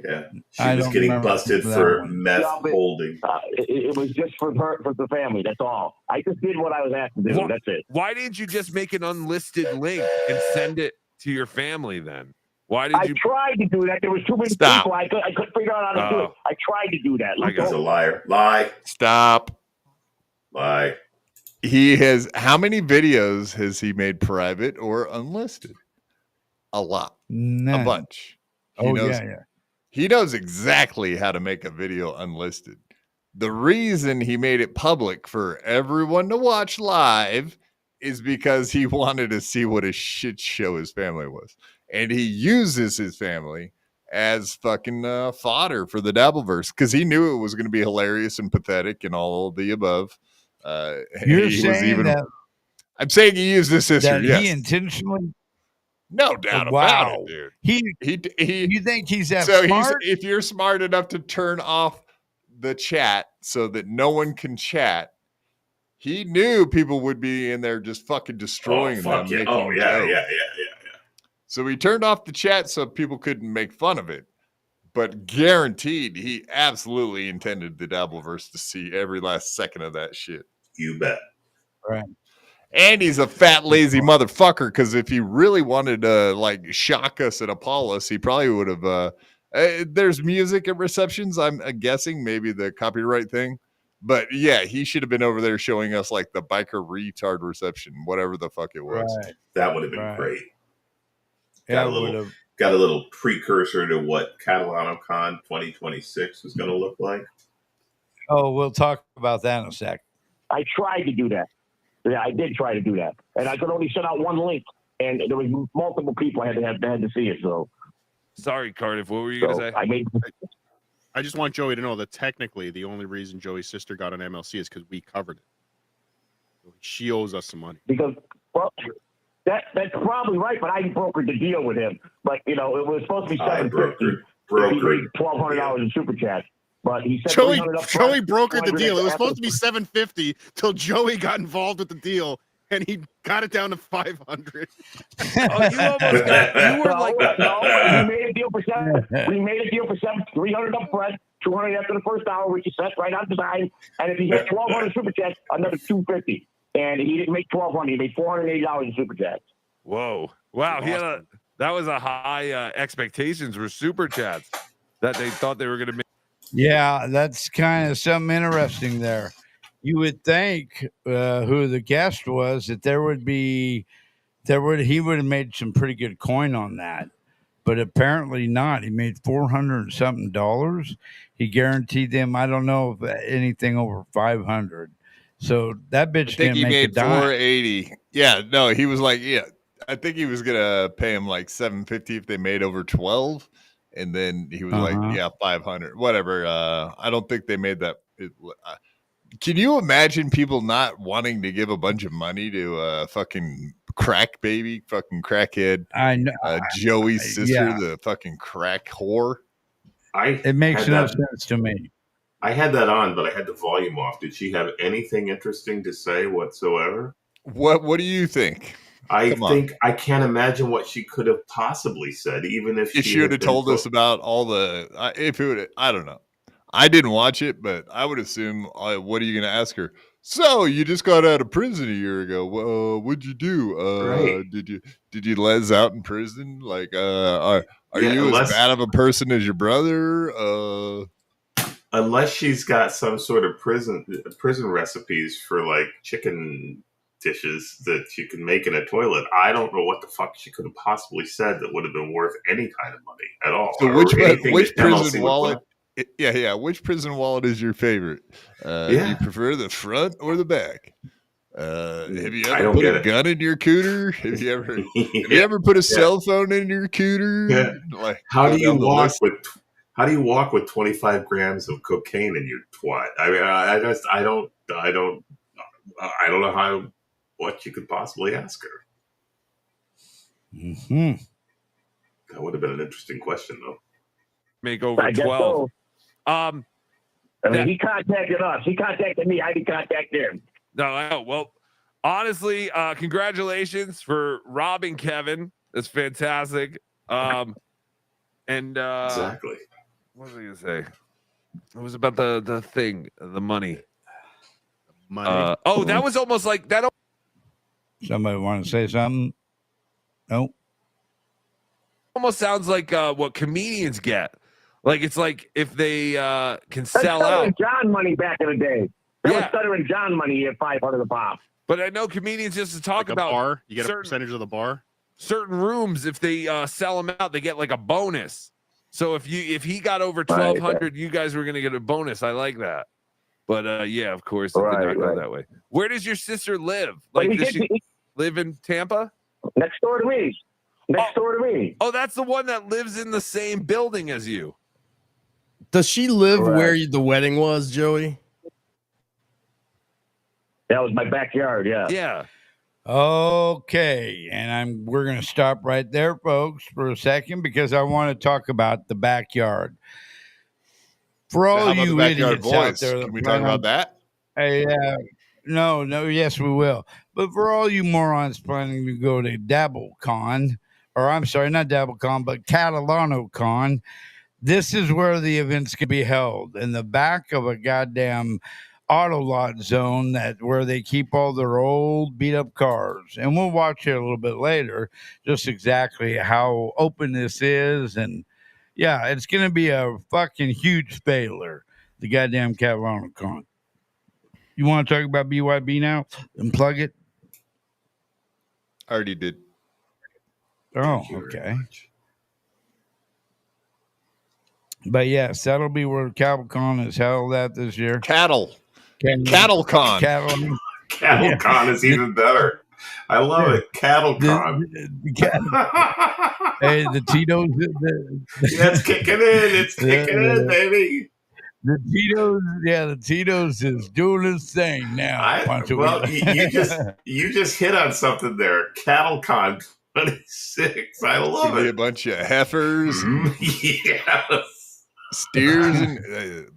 B: Yeah, she was getting busted for meth holding.
F: It was just for the family. That's all. I just did what I was asked to do. That's it.
D: Why didn't you just make an unlisted link and send it to your family then? Why did
F: I
D: you?
F: tried to do that. There was too many
C: Stop.
F: people. I couldn't figure out how to do it. I tried to do that.
D: I
B: He's a liar. Lie.
C: Stop.
B: Lie.
C: He has, how many videos has he made private or unlisted? A lot.
A: None.
C: A bunch. He knows exactly how to make a video unlisted. The reason he made it public for everyone to watch live is because he wanted to see what a shit show his family was. And he uses his family as fucking fodder for the Dabbleverse because he knew it was going to be hilarious and pathetic and all of the above.
A: You're saying that
C: I'm saying he used his sister.
A: that
C: Yes.
A: he intentionally.
C: No doubt about it, dude.
A: You think he's that
C: so
A: smart?
C: If you're smart enough to turn off the chat so that no one can chat, he knew people would be in there just fucking destroying them.
B: Yeah.
C: Making
B: Yeah.
C: So he turned off the chat so people couldn't make fun of it. But guaranteed, he absolutely intended the Dabbleverse to see every last second of that shit.
B: You bet.
A: Right.
C: And he's a fat, lazy motherfucker. Because if he really wanted to like shock us and appall us, he probably would have. There's music at receptions. I'm guessing maybe the copyright thing. But yeah, he should have been over there showing us like the biker retard reception, whatever the fuck it was.
A: Right.
B: That would have been great.
A: Yeah,
B: Got a little precursor to what CatalanoCon 2026 was going to look like.
A: Oh, we'll talk about that in a sec.
F: I tried to do that. Yeah, I did try to do that, and I could only send out one link, and there was multiple people I had to see it. So,
D: sorry, Cardiff. What were you gonna say?
E: I just want Joey to know that technically the only reason Joey's sister got an MLC is because we covered it. She owes us some money.
F: Because, well, that's probably right, but I brokered the deal with him. But it was supposed to be $750.
B: Brokered
F: $1,200 in super chat. But he said
E: Joey brokered the deal. It was supposed to be $750 till Joey got involved with the deal, and he got it down to $500.
D: You almost got. You were like,
F: no. We made a deal for $300 up front, $200 after the first hour, which is set right on design. And if he hit 1,200 super chats, another $250. And he didn't make 1,200. He made $480 in super chats.
D: Whoa! Wow! He had that was a high expectations for super chats that they thought they were going to make.
A: Yeah, that's kind of something interesting there. You would think who the guest was that he would have made some pretty good coin on that, but apparently not. He made $400 something. He guaranteed them, I don't know if anything over 500. So that bitch didn't make a dime.
C: $480. Yeah, no, he was like, yeah, I think he was gonna pay him like $750 if they made over 12. And then he was like, yeah, 500, whatever. I don't think they made that. Can you imagine people not wanting to give a bunch of money to a fucking crack baby, fucking crackhead?
A: I know.
C: Joey's sister, the fucking crack whore.
A: It makes no sense to me.
B: I had that on, but I had the volume off. Did she have anything interesting to say whatsoever?
C: What do you think?
B: I can't imagine what she could have possibly said, even if
C: she would have told us about all the. I don't know. I didn't watch it, but I would assume. What are you going to ask her? So you just got out of prison a year ago. What'd you do?
B: Right.
C: Did you les out in prison? Like, are you as bad of a person as your brother?
B: Unless she's got some sort of prison recipes for like chicken dishes that you can make in a toilet. I don't know what the fuck she could have possibly said that would have been worth any kind of money at all.
C: So which prison wallet? Yeah. Which prison wallet is your favorite? Do you prefer the front or the back? Have you ever put a gun in your cooter? Have you ever put a cell phone in your cooter?
B: Yeah. Like, how do you walk with 25 grams of cocaine in your twat? I mean, I don't know what you could possibly ask her.
A: Mm-hmm.
B: That would have been an interesting question, though.
D: Make over 12.
F: So. He contacted us. He contacted me. I didn't contact him.
D: No. Well, honestly, congratulations for robbing Kevin. That's fantastic. And
B: exactly.
D: What was I gonna say? It was about the thing, the money.
A: That was almost like that. Somebody want to say something? Nope.
D: almost sounds like what comedians get. Like it's like if they can
F: That's
D: sell out.
F: Stuttering John money back in the day. That was
D: Yeah.
F: Stuttering John money. You had 500 a pop.
D: But I know comedians just to talk
E: Like a
D: about
E: bar, you get a
D: certain-
E: percentage of the bar.
D: certain rooms. If they sell them out, they get like a bonus. So if he got over
F: Right,
D: 1,200, you guys were gonna get a bonus. I like that. But yeah, of course, it did
F: Right,
D: not go
F: right.
D: that way. Where does your sister live?
F: But
D: Like,
F: he
D: does
F: did-
D: she live in Tampa?
F: Next door to me. Next door to me.
D: Oh, that's the one that lives in the same building as you.
G: Does she live
F: Correct.
G: where the wedding was, Joey?
F: That was my backyard. Yeah.
D: Yeah.
A: Okay, and we're going to stop right there, folks, for a second because I want to talk about the backyard. For
C: How
A: all
C: about the
A: you
C: backyard
A: idiots out
C: boys?
A: there,
C: Can we talk about that?
A: Hey, no, yes, we will. But for all you morons planning to go to DabbleCon, or I'm sorry, not DabbleCon, but CatalanoCon, this is where the events can be held in the back of a goddamn auto lot zone where they keep all their old beat up cars. And we'll watch it a little bit later, just exactly how open this is. And yeah, it's going to be a fucking huge failure, the goddamn CatalanoCon. You want to talk about BYB now and plug it?
C: I already did.
A: Oh, okay. But yes, that'll be where CatalCon is held at this year.
C: Cattle.
A: Cattle
C: CattleCon.
B: CattleCon is even better. I love it. CattleCon.
A: Hey, the Tito's.
B: Yeah, it's kicking in. It's kicking in, baby.
A: The Tito's is doing its thing now. Pancho
B: Well,
A: Villa.
B: you just hit on something there. CattleCon 26. I love
C: Give me a
B: it.
C: bunch of heifers,
B: Yes.
C: steers, and the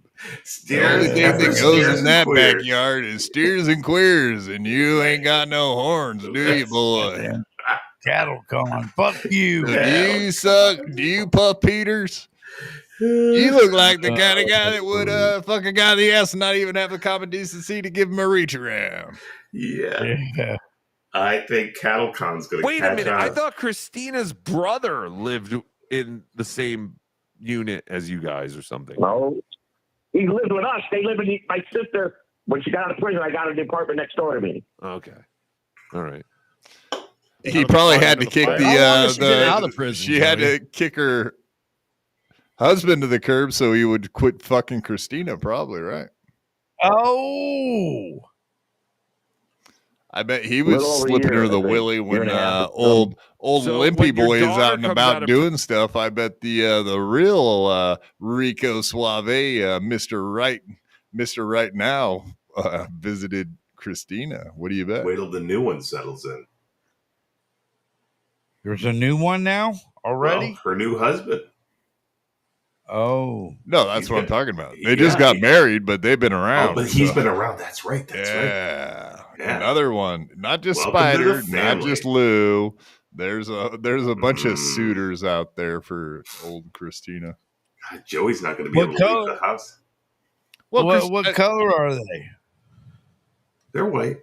B: Steers,
C: only thing that
B: heifers,
C: goes
B: steers,
C: in that
B: and queers.
C: backyard is steers and queers, and you ain't got no horns, do you, boy?
A: CattleCon. Fuck you.
C: Do you suck? Do you puff Peters? You look like the kind of guy that would fuck a guy in the ass and not even have the common decency to give him a reach around.
B: Yeah.
A: Yeah.
B: I think CattleCon's going to
D: Wait a
B: catch
D: minute.
B: on.
D: I thought Christina's brother lived in the same unit as you guys or something.
F: No. He lived with us. They live in my sister. When she got out of prison, I got an apartment next door to me.
D: Okay. All right.
C: He probably had to kick
G: How long did she get out of
C: the.
G: prison,
C: She had
G: Joey?
C: to kick her husband to the curb so he would quit fucking Christina. Probably right.
A: Oh.
C: I bet he was
F: Little over a
C: slipping
F: year,
C: her the
F: I think.
C: willy
F: Year
C: when
F: and a half.
C: old
D: So
C: Limpy
D: when your
C: boy is
D: daughter
C: out and
D: comes
C: about
D: out of
C: doing stuff. I bet the real Rico Suave, Mr. Right Now, visited Christina. What do you bet?
B: Wait till the new one settles in.
A: There's a new one now already?
B: Well, her new husband.
A: Oh.
C: No, that's
B: He's
C: what I'm
B: been-
C: talking about. They just got married, but they've been around.
B: Oh, but he's
C: so-
B: been around. That's right. That's right.
C: Yeah.
B: Yeah.
C: Another one. Not just
B: Welcome to
C: Spider,
B: the
C: not
B: family.
C: just Lou. There's a bunch of
B: Mm.
C: suitors out there for old Christina.
B: God, Joey's not going to be
A: What
B: able to leave
A: color?
B: the house.
C: Well,
A: what color are they?
B: They're white.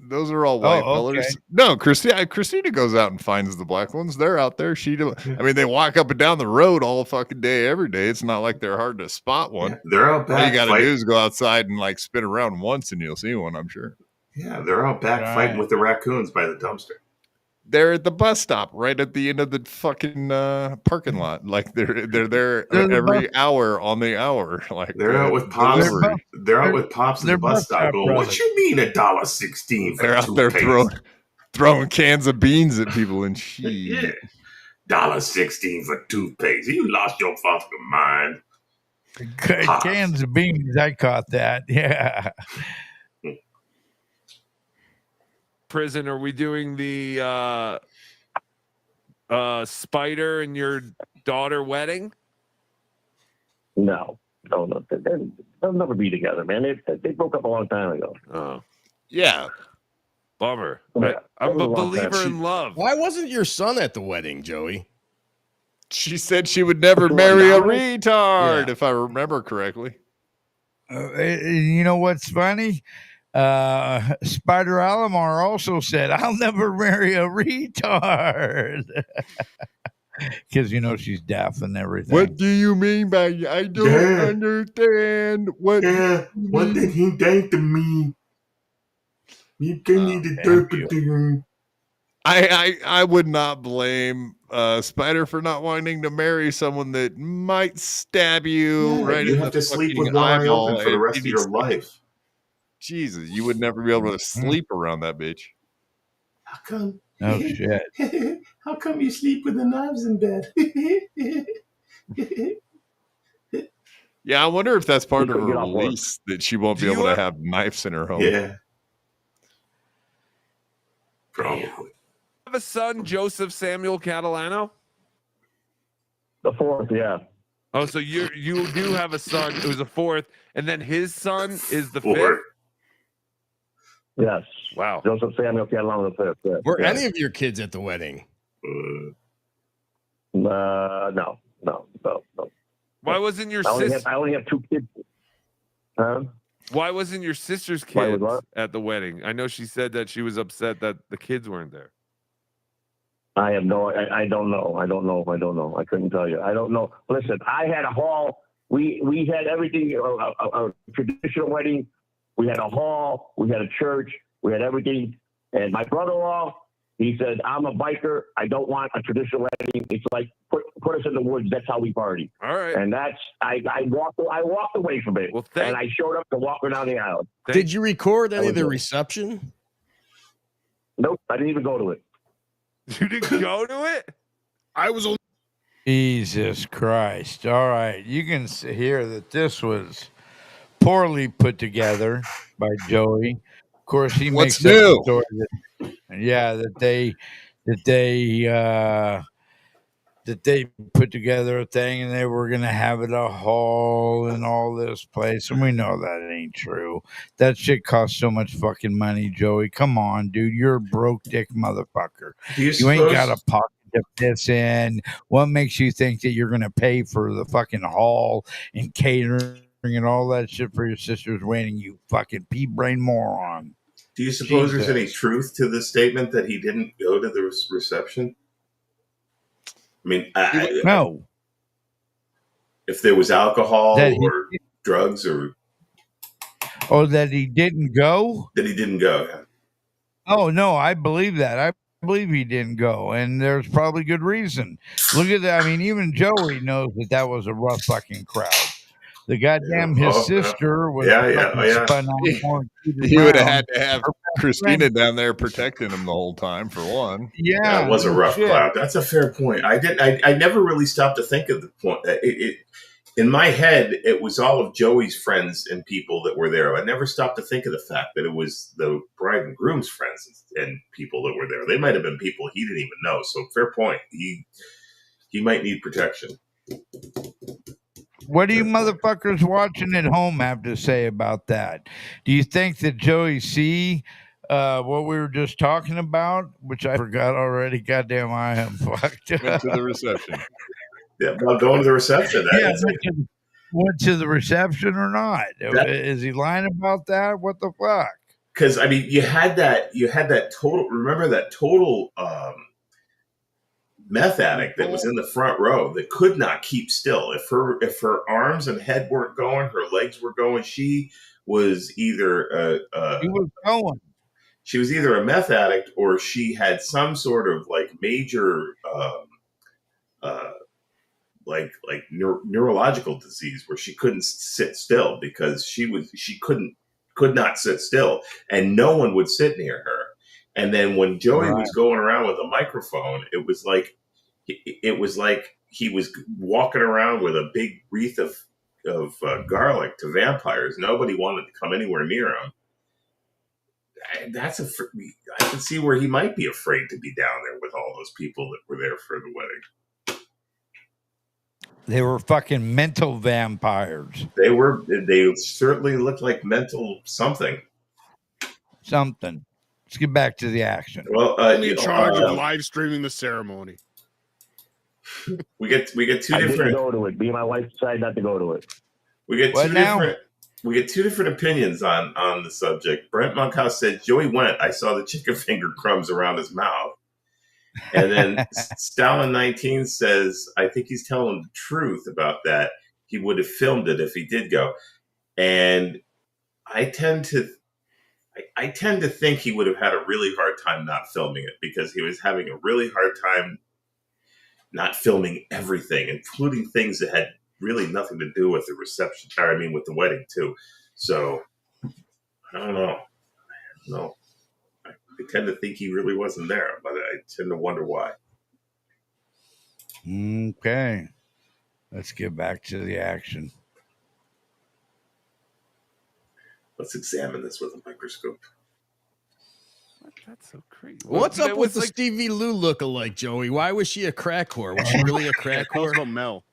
C: those are all white
A: Oh, okay.
C: colors. No, Christina goes out and finds the black ones. They're out there. I mean, they walk up and down the road all fucking day, every day. It's not like they're hard to spot one.
B: Yeah, they're out
C: All
B: back.
C: you got to
B: fight-
C: do is go outside and like spin around once, and you'll see one. I'm sure.
B: Yeah, they're out back
A: Right.
B: fighting with the raccoons by the dumpster.
C: They're at the bus stop, right at the end of the fucking parking lot. Like they're there
A: They're the
C: every hour on the hour. Like
B: They're out with pops.
C: delivery.
B: They're out with pops in
A: they're
B: the bus
A: bus
B: stop
A: stop
B: going, what
A: brothers.
B: you mean $1.16 for
C: They're out there
B: toothpaste?
C: throwing cans of beans at people and shit.
B: Yeah. $1.16 for toothpaste. You lost your fucking mind. Pops.
A: Cans of beans. I caught that. Yeah.
D: Prison, are we doing the Spider and your daughter wedding?
F: No. They'll never be together, man. They broke up a long time ago.
D: Oh,
C: Yeah.
D: bummer.
F: Yeah,
D: I'm
F: that
D: a
F: was a long time.
D: believer in love.
G: Why wasn't your son at the wedding, Joey?
C: She said she would never
F: Which one,
C: marry a
F: Dominic?
C: retard,
G: Yeah.
C: if I remember correctly.
A: You know what's funny? Spider Alomar also said, "I'll never marry a retard." because she's deaf and everything.
C: What do you mean by I don't understand? What?
B: Yeah, what did he think to me? You can need to interpret him.
C: I would not blame Spider for not wanting to marry someone that might stab you right
B: You
C: in
B: have
C: the
B: to sleep
C: fucking
B: with one eye
C: eyeball
B: open for the
C: and
B: rest of your life.
C: Jesus, you would never be able to sleep around that bitch.
B: How come?
A: Oh shit!
B: How come you sleep with the knives in bed?
C: Yeah, I wonder if that's part
F: You
C: of
F: could
C: her
F: get off work.
C: release that she won't be
D: Do
C: able
D: you
C: to have knives in her home.
B: Yeah, probably.
D: Have a son, Joseph Samuel Catalano?
F: The fourth, yeah.
D: Oh, so you do have a son. It was a fourth, and then his son is the
B: Fourth.
D: fifth.
F: Yes.
D: Wow.
F: Joseph Samuel Catalano the fifth. Yeah.
G: Were
F: Yeah.
G: any of your kids at the wedding?
F: No.
D: Why wasn't your
F: I only
D: sister?
F: have two kids. Huh?
D: Why wasn't your sister's
F: Why was
D: kids
F: what?
D: at the wedding? I know she said that she was upset that the kids weren't there.
F: I have no. I don't know. I don't know. I couldn't tell you. I don't know. Listen, I had a hall. We had everything. A traditional wedding. We had a hall. We had a church. We had everything. And my brother-in-law, he said, "I'm a biker. I don't want a traditional wedding. It's like put us in the woods. That's how we party."
D: All right.
F: And that's I walked away from it.
D: Well,
F: and I showed up to walk her down the aisle.
G: Did you record any
F: was
G: of the
F: it.
G: reception?
F: Nope, I didn't even go to it.
D: You didn't go to it?
E: I was only
A: Jesus Christ! All right, you can hear that this was poorly put together by Joey. Of course, he
C: What's
A: makes up
C: new?
A: the story that they put together a thing and they were going to have it a hall and all this place. And we know that it ain't true. That shit costs so much fucking money, Joey. Come on, dude. You're a broke dick motherfucker. You ain't got a pocket to piss in. What makes you think that you're going to pay for the fucking hall and catering and all that shit for your sister's wedding, you fucking pea-brain moron?
B: Do you suppose
A: Jesus.
B: there's any truth to the statement that he didn't go to the reception? I mean,
A: No.
B: if there was alcohol
A: That
B: or drugs or
A: Oh, that he didn't go?
B: that he didn't go. Yeah.
A: Oh, no, I believe that. I believe he didn't go, and there's probably good reason. Look at that. I mean, even Joey knows that was a rough fucking crowd. The goddamn his sister was spun out more.
C: He would have had to have Christina down there protecting him the whole time, for one.
A: Yeah,
B: it was a rough crowd. That's a fair point. I never really stopped to think of the point. In my head, it was all of Joey's friends and people that were there. I never stopped to think of the fact that it was the bride and groom's friends and people that were there. They might have been people he didn't even know. So fair point. He might need protection.
A: What do you motherfuckers watching at home have to say about that? Do you think that Joey C, what we were just talking about, which I forgot already, goddamn, I am fucked.
C: Went to the reception.
B: Yeah, about going to the reception.
A: Went to the reception or not? Is he lying about that? What the fuck?
B: Because I mean, you had that total. Remember that total meth addict that was in the front row that could not keep still. If her arms and head weren't going, her legs were going. She was either She was either a meth addict or she had some sort of like major neurological disease where she couldn't sit still because she could not sit still, and no one would sit near her. And then when Joey was going around with a microphone, it was like he was walking around with a big wreath of garlic to vampires. Nobody wanted to come anywhere near him. I can see where he might be afraid to be down there with all those people that were there for the wedding.
A: They were fucking mental vampires.
B: They certainly looked like mental something.
A: Let's get back to the action.
B: Well,
E: in charge of live streaming the ceremony.
B: We get two different.
F: I didn't go to it. Me and my wife decided not to go to it.
B: We get two different opinions on the subject. Brent Monkhouse said Joey went. I saw the chicken finger crumbs around his mouth. And then Stalin 19 says, I think he's telling the truth about that. He would have filmed it if he did go. And I tend to think he would have had a really hard time not filming it, because he was having a really hard time not filming everything, including things that had really nothing to do with the reception. I mean, with the wedding too. So I don't know. No, I tend to think he really wasn't there, but I tend to wonder why.
A: Okay, let's get back to the action.
B: Let's examine this with a microscope.
D: That's so crazy.
G: What's up with the
D: like,
G: Stevie Lou lookalike, Joey? Why was she a crack whore? Was she really a crack
E: Tell us
G: whore?
E: about Mel.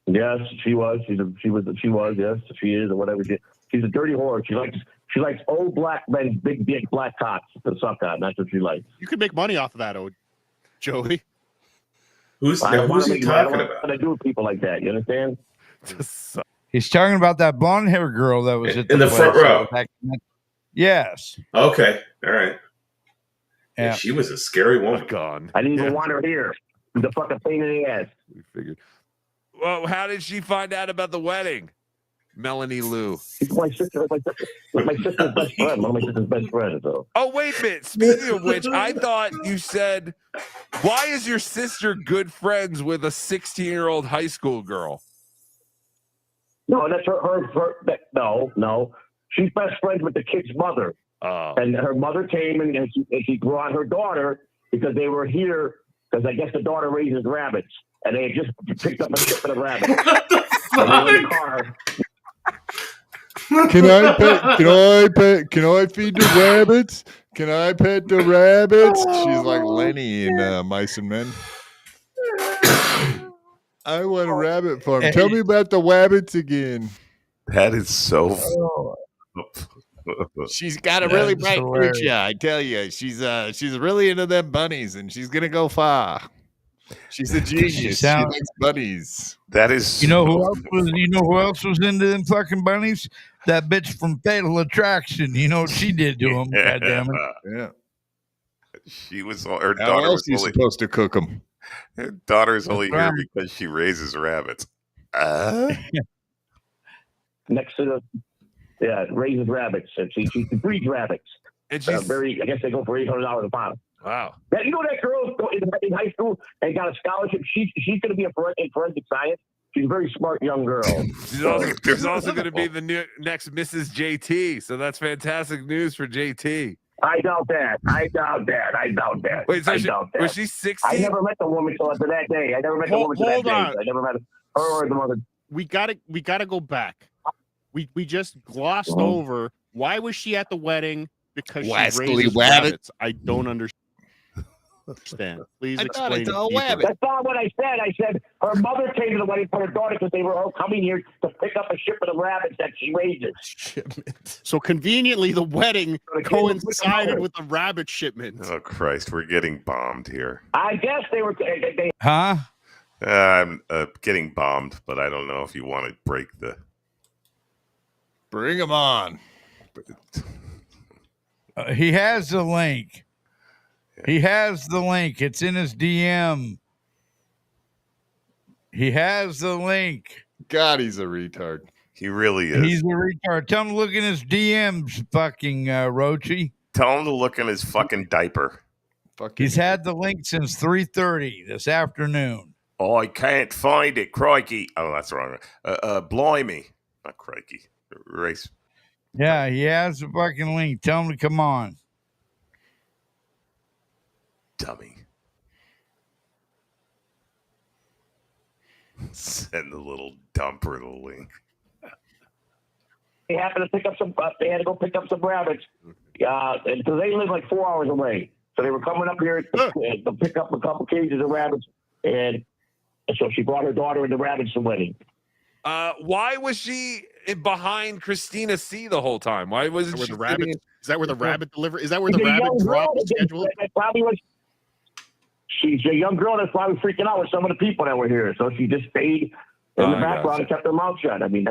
F: Yes, she was. She was. Yes, she is, or whatever. She's a dirty whore. She likes old black men, big black cocks to suck on. That's what she likes.
E: You could make money off of that, Joey.
B: Who's he talking about?
F: I do with people like that. You understand?
A: He's talking about that blonde hair girl that was at
B: in the front row.
A: Yes.
B: Okay. All right.
A: Yeah.
B: She was a scary woman.
D: Gone.
F: I didn't even want her here. The fucking pain in the ass.
D: We figured. Well, how did she find out about the wedding? Melanie Lou.
F: She's my sister's best friend. One of my sister's best friends. So.
D: Oh, wait a minute. Speaking of which, I thought you said, why is your sister good friends with a 16-year-old high school girl?
F: No, that's no. She's best friends with the kid's mother.
D: Oh.
F: And her mother came and she brought her daughter because they were here because I guess the daughter raises rabbits. And they had just picked up a shipment of rabbits.
B: What the fuck?
C: Can I feed the rabbits? Can I pet the rabbits? She's like Lenny in Mice and Men. I want a rabbit farm. Tell me about the rabbits again.
H: That is so.
C: She's got a really bright future, I tell you. She's really into them bunnies, and she's gonna go far. She's a genius. She likes bunnies.
H: That is.
A: You know who else was into them fucking bunnies? That bitch from Fatal Attraction. You know what she did to him?
H: Yeah.
A: Goddammit.
C: Yeah.
H: She was. Her
C: How
H: daughter
C: else
H: was
C: are you
H: only.
C: supposed to cook them?
H: Her daughter's only
A: That's
H: here
A: right.
H: because she raises rabbits.
F: Next to raises rabbits. And she breeds rabbits.
D: And she's
F: I guess they go for $800 a pound.
D: wow.
F: That, you know that girl in high school and got a scholarship? She's going to be in forensic science. She's a very smart young girl.
D: She's also going to be the next Mrs. JT. So that's fantastic news for JT.
F: I doubt that.
D: Wait, so was she
F: I
D: 16?
F: never met the woman till after that day. I never met the woman till that
E: Hold
F: day.
E: on.
F: I never met her or the mother.
E: We gotta go back. We just glossed
F: Oh.
E: over. Why was she at the wedding? Because she
C: Rascally
E: raises
C: rabbit.
E: rabbits. I don't understand. Please
C: I thought
E: explain.
C: it's a
E: deeper.
C: rabbit.
F: That's not what I said. I said her mother came to the wedding for her daughter because they were all coming here to pick up a shipment of rabbits that she raises.
E: So conveniently, the wedding coincided with the rabbit shipment.
H: Oh Christ, we're getting bombed here.
F: I guess they were. They
A: Huh?
H: I'm getting bombed, but I don't know if you want to break the.
C: Bring them on.
A: He has the link. He has the link. It's in his DM. He has the link.
C: God, he's a retard.
H: He really is.
A: He's a retard. Tell him to look in his DMs, fucking Roachy.
H: Tell him to look in his fucking diaper.
C: Fucking
A: He's had the link since 3:30 this afternoon.
H: Oh, I can't find it. Crikey. Oh, that's wrong. Blimey. Not crikey. Race.
A: Yeah, he has the fucking link. Tell him to come on.
H: Dummy. Send the little dumper the link.
F: happened to pick up some. They had to go pick up some rabbits because they live like 4 hours away. So they were coming up here to pick up a couple cages of rabbits, and so she brought her daughter and the rabbits to the wedding.
D: Why was she behind Christina C the whole time? Why wasn't she?
E: Is that where the rabbit delivery? Is that where
F: She's
E: the
F: a
E: rabbit
F: young
E: drop
F: girl
E: is scheduled?
F: that probably was. She's a young girl that's probably freaking out with some of the people that were here, so she just stayed in the background
D: gotcha.
F: and kept her mouth shut. I mean,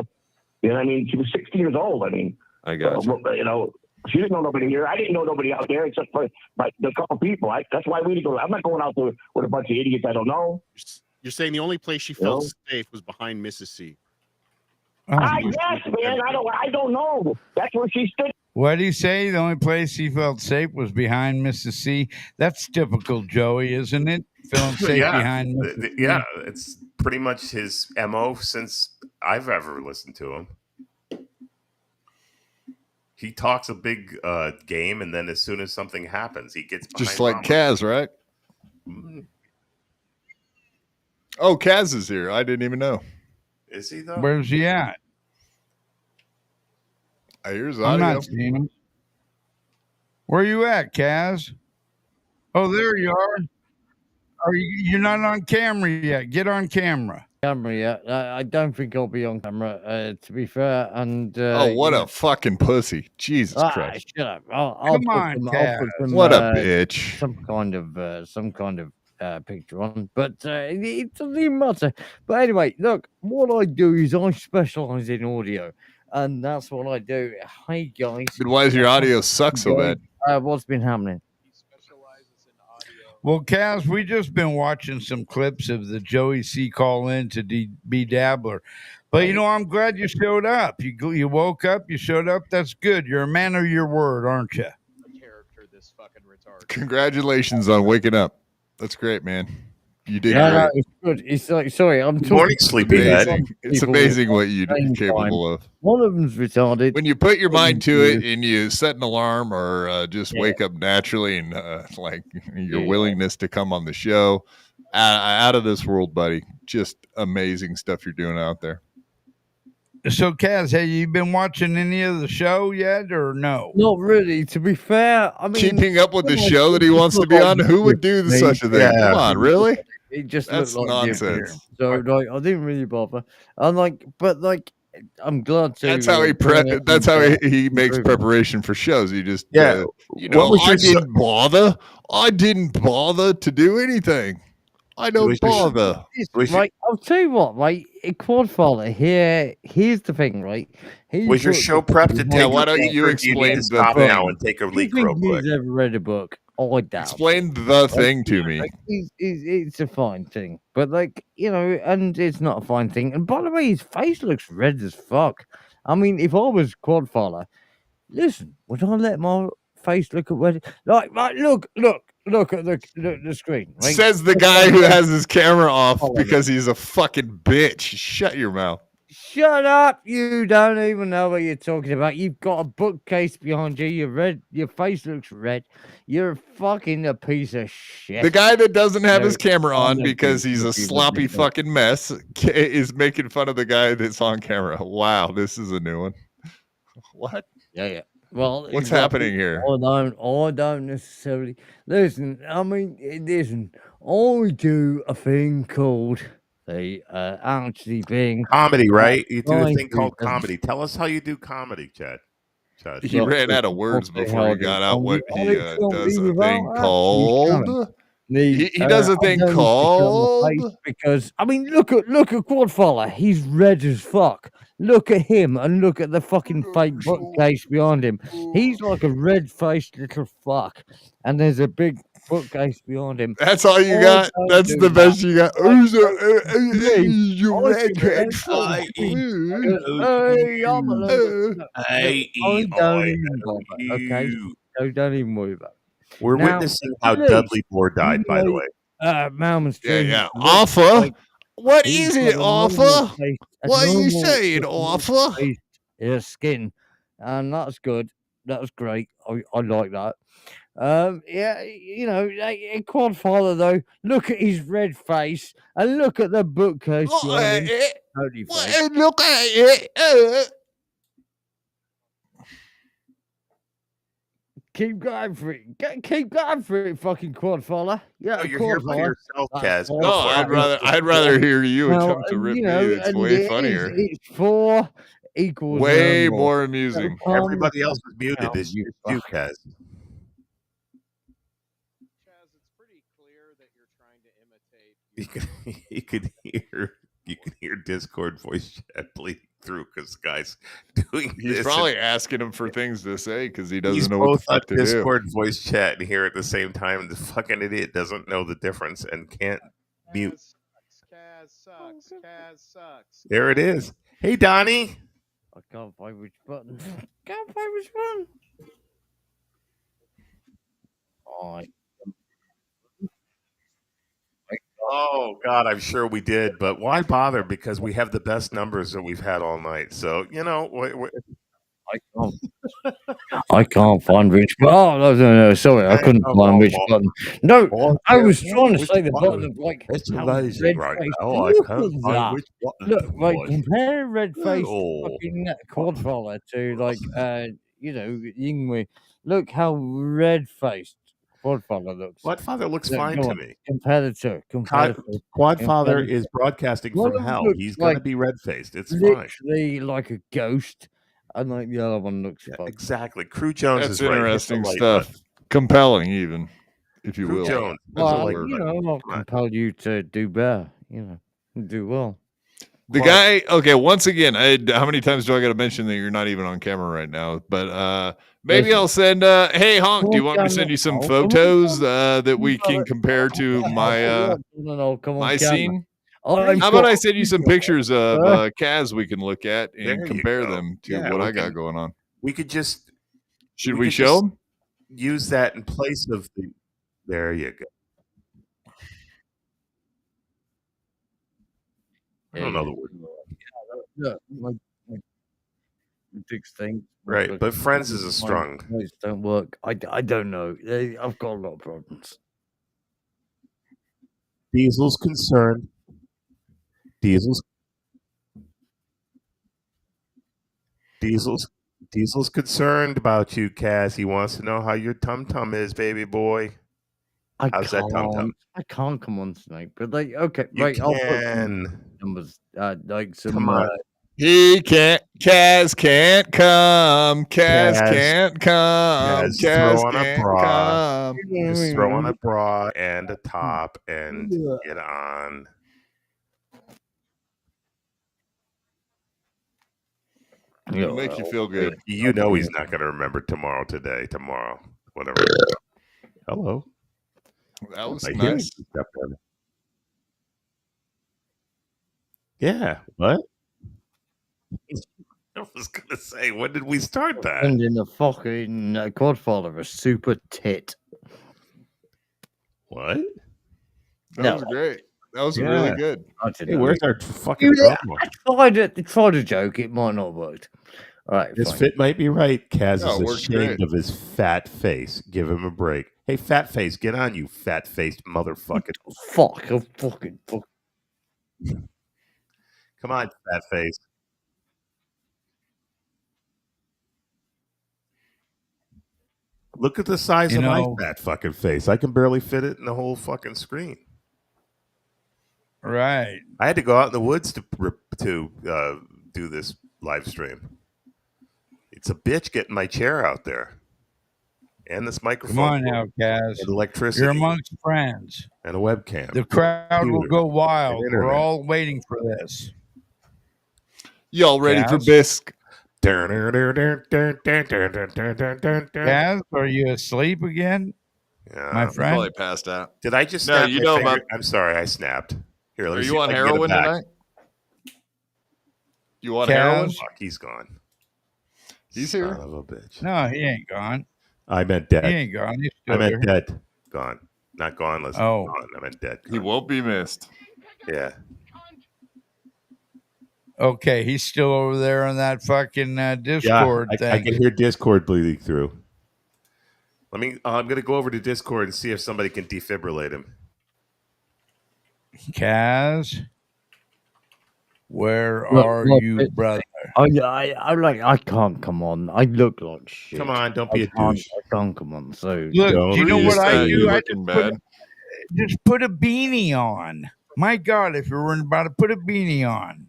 F: you know, what I mean, she was 16 years old. I mean,
D: I got you.
F: you know, She didn't know nobody here. I didn't know nobody out there except for the couple people. That's why we didn't go. I'm not going out there with a bunch of idiots I don't know.
E: You're saying the only place she felt safe was behind Mrs. C.
F: Yes, man. I don't know. That's where she stood.
A: What did he say? The only place he felt safe was behind Mrs. C. That's typical Joey, isn't it? Feeling safe behind Mrs. C.
H: Yeah, it's pretty much his MO since I've ever listened to him. He talks a big game, and then as soon as something happens, he gets behind
C: just like
H: Mama.
C: Kaz, right? Oh, Kaz is here. I didn't even know.
H: Is he though?
A: Where's he at?
C: I hear his
A: I'm
C: audio.
A: not seeing him. Where you at, Kaz? Oh, there you are. You're not on camera yet. Get on camera.
I: I don't think I'll be on camera, to be fair. And
C: oh, what a fucking pussy! Jesus Christ!
I: Shut up! I'll
A: Come
I: put
A: on, Kaz.
C: What a bitch!
I: Some kind of picture on, but it doesn't even matter. But anyway, look, what I do is I specialize in audio, and that's what I do. Hey guys,
C: But why does your audio suck so bad?
I: What's been happening?
A: Well, Kaz, we just been watching some clips of the Joey C call in to Bedabbler. But, I'm glad you showed up. You woke up, you showed up. That's good. You're a man of your word, aren't you?
C: Congratulations on waking up. That's great, man. You did great.
I: No, it's good. It's like, sorry, I'm talking.
H: Morning, sleepyhead.
C: It's amazing what you're capable of.
I: One of them's retarded.
C: When you put your mind to it and you set an alarm or just wake up naturally and like your willingness to come on the show, out of this world, buddy. Just amazing stuff you're doing out there.
A: So, Kaz, have you been watching any of the show yet or no?
I: Not really. To be fair, I mean,
C: keeping up with the show that he wants to be on. Who would do such a thing? Yeah. Come on, really?
I: It just
C: that's
I: looked like
C: nonsense.
I: So like, I didn't really bother. I'm like, but like, I'm glad to.
C: That's how that's how he makes preparation for shows. He just I didn't bother to do anything. I don't bother.
I: Right, I'll tell you what, right? Quadfather here. Here's the thing, right?
H: Was your show prepped to take?
C: Why don't you explain the
H: stop
C: thing
H: now and take a leak real quick?
I: He's ever read a book? I doubt.
C: Explain the thing to me.
I: It's a fine thing, but like and it's not a fine thing. And by the way, his face looks red as fuck. I mean, if I was Quadfather, listen, would I let my face look at where? Like, right, look at the screen. Right?
C: Says the guy who has his camera off because he's a fucking bitch. Shut your mouth.
I: Shut up! You don't even know what you're talking about. You've got a bookcase behind you. You're red. Your face looks red. You're fucking a piece of shit.
C: The guy that doesn't have his camera on because he's a sloppy fucking mess is making fun of the guy that's on camera. Wow, this is a new one. What?
I: Yeah. Well,
C: what's happening here?
I: I don't necessarily listen. I mean, listen. I do a thing called actually being
H: comedy, right? You do a thing called comedy. Tell us how you do comedy, Chad.
C: He ran out of words before he got out what he does a thing called. He does a thing called
I: because I mean, look at Quadfather. He's red as fuck. Look at him and look at the fucking fake bookcase behind him. He's like a red-faced little fuck, and there's a big bookcase behind him.
C: That's all you got. That's the best you got.
I: Okay, so don't even worry about it.
H: We're witnessing how Dudley Moore died, by the way.
C: Offer. What is it, Offer? What are you saying, Offer?
I: His skin, and that's good. That's great. I like that. Quadfather though. Look at his red face and look at the bookcase.
C: Look at it.
I: Keep going for it. Keep going for it, fucking Quadfather. Yeah,
H: no, you're here by yourself, Kaz.
C: No, I'd rather hear you attempt to rip me. It's way funnier.
I: It's 4 equals
C: way more amusing.
H: Everybody else is muted. It's you, Kaz. You can hear Discord voice chat, please. through because the guy's doing
C: He's
H: this.
C: probably asking him for things to say because he
H: He's
C: doesn't know what the
H: both on
C: fuck to do.
H: Discord voice chat and here at the same time. The fucking idiot doesn't know the difference and can't mute.
E: Kaz sucks.
H: There it is. Hey, Donnie.
I: I can't find which button. Can't find which one.
H: Oh God, I'm sure we did, but why bother? Because we have the best numbers that we've had all night. So you know,
I: I can't find which button. Oh no, sorry, I couldn't find which button. No, I was trying to say the button of like
H: it's
I: how
H: amazing right
I: red-faced-
H: now. I
I: Look
H: can't
I: at
H: find
I: that.
H: which button
I: Look,
H: to
I: like
H: push.
I: compare red face
H: Oh.
I: fucking quadfather to like Yingwie. Look how red faced Quadfather looks.
H: Quadfather looks
I: Yeah,
H: fine
I: go
H: to
I: on.
H: me.
I: Competitor.
H: Quadfather is broadcasting
I: One
H: from
I: of them
H: hell.
I: looks
H: He's going to
I: like
H: be red faced. It's fine.
I: literally like a ghost, and like the other one looks fucked.
H: Exactly. Crew Jones
C: That's
H: is right. Hit the
C: interesting
H: like
C: stuff.
H: button.
C: Compelling, even, if you
H: Crew
C: will.
H: Jones.
C: That's a
I: Well,
C: word.
I: I'll compel you to do better. Do well.
C: The guy, okay, once again, how many times do I got to mention that you're not even on camera right now? But maybe
I: Listen.
C: I'll send, hey, Honk, do you want me to send you some photos that we can compare to my my scene? How about I send you some pictures of Kaz we can look at and
H: There you
C: compare
H: go.
C: them to
H: Yeah,
C: what
H: we
C: I got
H: can-
C: going on?
H: We could just.
C: Should
H: we
C: we
H: could
C: show
H: just
C: them?
H: Use that in place of the. There you go. I don't know the word.
I: Yeah, like big thing.
H: Right, but Friends is a strong.
I: Words don't work. I don't know. I've got a lot of problems.
H: Diesel's concerned. Diesel's concerned about you, Cass. He wants to know how your tum tum is, baby boy. How's that tum tum?
I: I can't come on tonight, but like, okay,
H: You
I: right. I'll put some
H: can.
I: numbers. Like some.
H: Come on.
C: He can't. Kaz can't come. Kaz
H: Kaz-
C: can't come.
H: Kaz,
C: Kaz
H: throw on a
C: can't
H: bra.
C: come.
H: Just throw on a bra and a top and get on.
C: It'll make you feel good.
H: You know he's not going to remember tomorrow, whatever. Hello.
C: That was
H: I hear
C: nice.
H: you stepped on it. Yeah. What? I was going to say, when did we start that?
I: And in the fucking Godfather, a super tit.
H: What?
C: That was great. That was really good.
H: Hey, where's our fucking drum roll?
I: I tried a joke. It might not have worked. All right.
H: This
I: fine.
H: fit might be right. Kaz
C: No, it
H: is
C: worked
H: ashamed
C: great.
H: of his fat face. Give him a break. Hey, fat face, get on, you fat-faced motherfucker.
I: Fuck. I'm fucking.
H: Come on, fat face. Look at the size of my fat fucking face. I can barely fit it in the whole fucking screen.
A: Right.
H: I had to go out in the woods to do this live stream. It's a bitch getting my chair out there. And this microphone.
A: Come on now, Kaz.
H: And electricity.
A: You're amongst friends.
H: And a webcam.
A: The crowd will go wild.
H: And
A: We're
H: internet.
A: all waiting for this.
C: Y'all ready for
A: Kaz?
C: bisque?
A: Kaz, are you asleep again?
H: Yeah.
A: My friend?
C: Probably passed out.
H: Did I just
C: No,
H: snap
C: you
H: my
C: know
H: finger?
C: about-
H: I'm sorry, I snapped. Here, let me
C: Are
H: see
C: you
H: if
C: on
H: I can get it
C: heroin
H: back.
C: tonight? You on
A: Kaz?
C: heroin?
H: Fuck, he's gone.
C: He's here.
H: Son of a bitch.
A: No, he ain't gone.
H: I meant
A: He
H: dead.
A: ain't gone. He's
H: I
A: still
H: meant
A: here.
H: dead. Gone. Not gone. Listen.
A: Oh.
H: Gone. I meant dead.
C: He won't be missed.
H: Yeah.
A: Okay, he's still over there on that fucking Discord
H: I
A: thing.
H: can hear Discord bleeding through. Let me. I'm going to go over to Discord and see if somebody can defibrillate him.
A: Kaz, where
I: Look,
A: are
I: look,
A: you, brother?
I: I can't come on. I look like shit.
H: Come on, don't be a
I: I
H: douche.
I: can't come on. So
A: Look,
H: Don't
A: do you know
H: be
A: what I
H: sad.
A: do?
C: You're
A: I
C: looking bad.
A: just put a beanie on. My God, if you're worried about it, put a beanie on.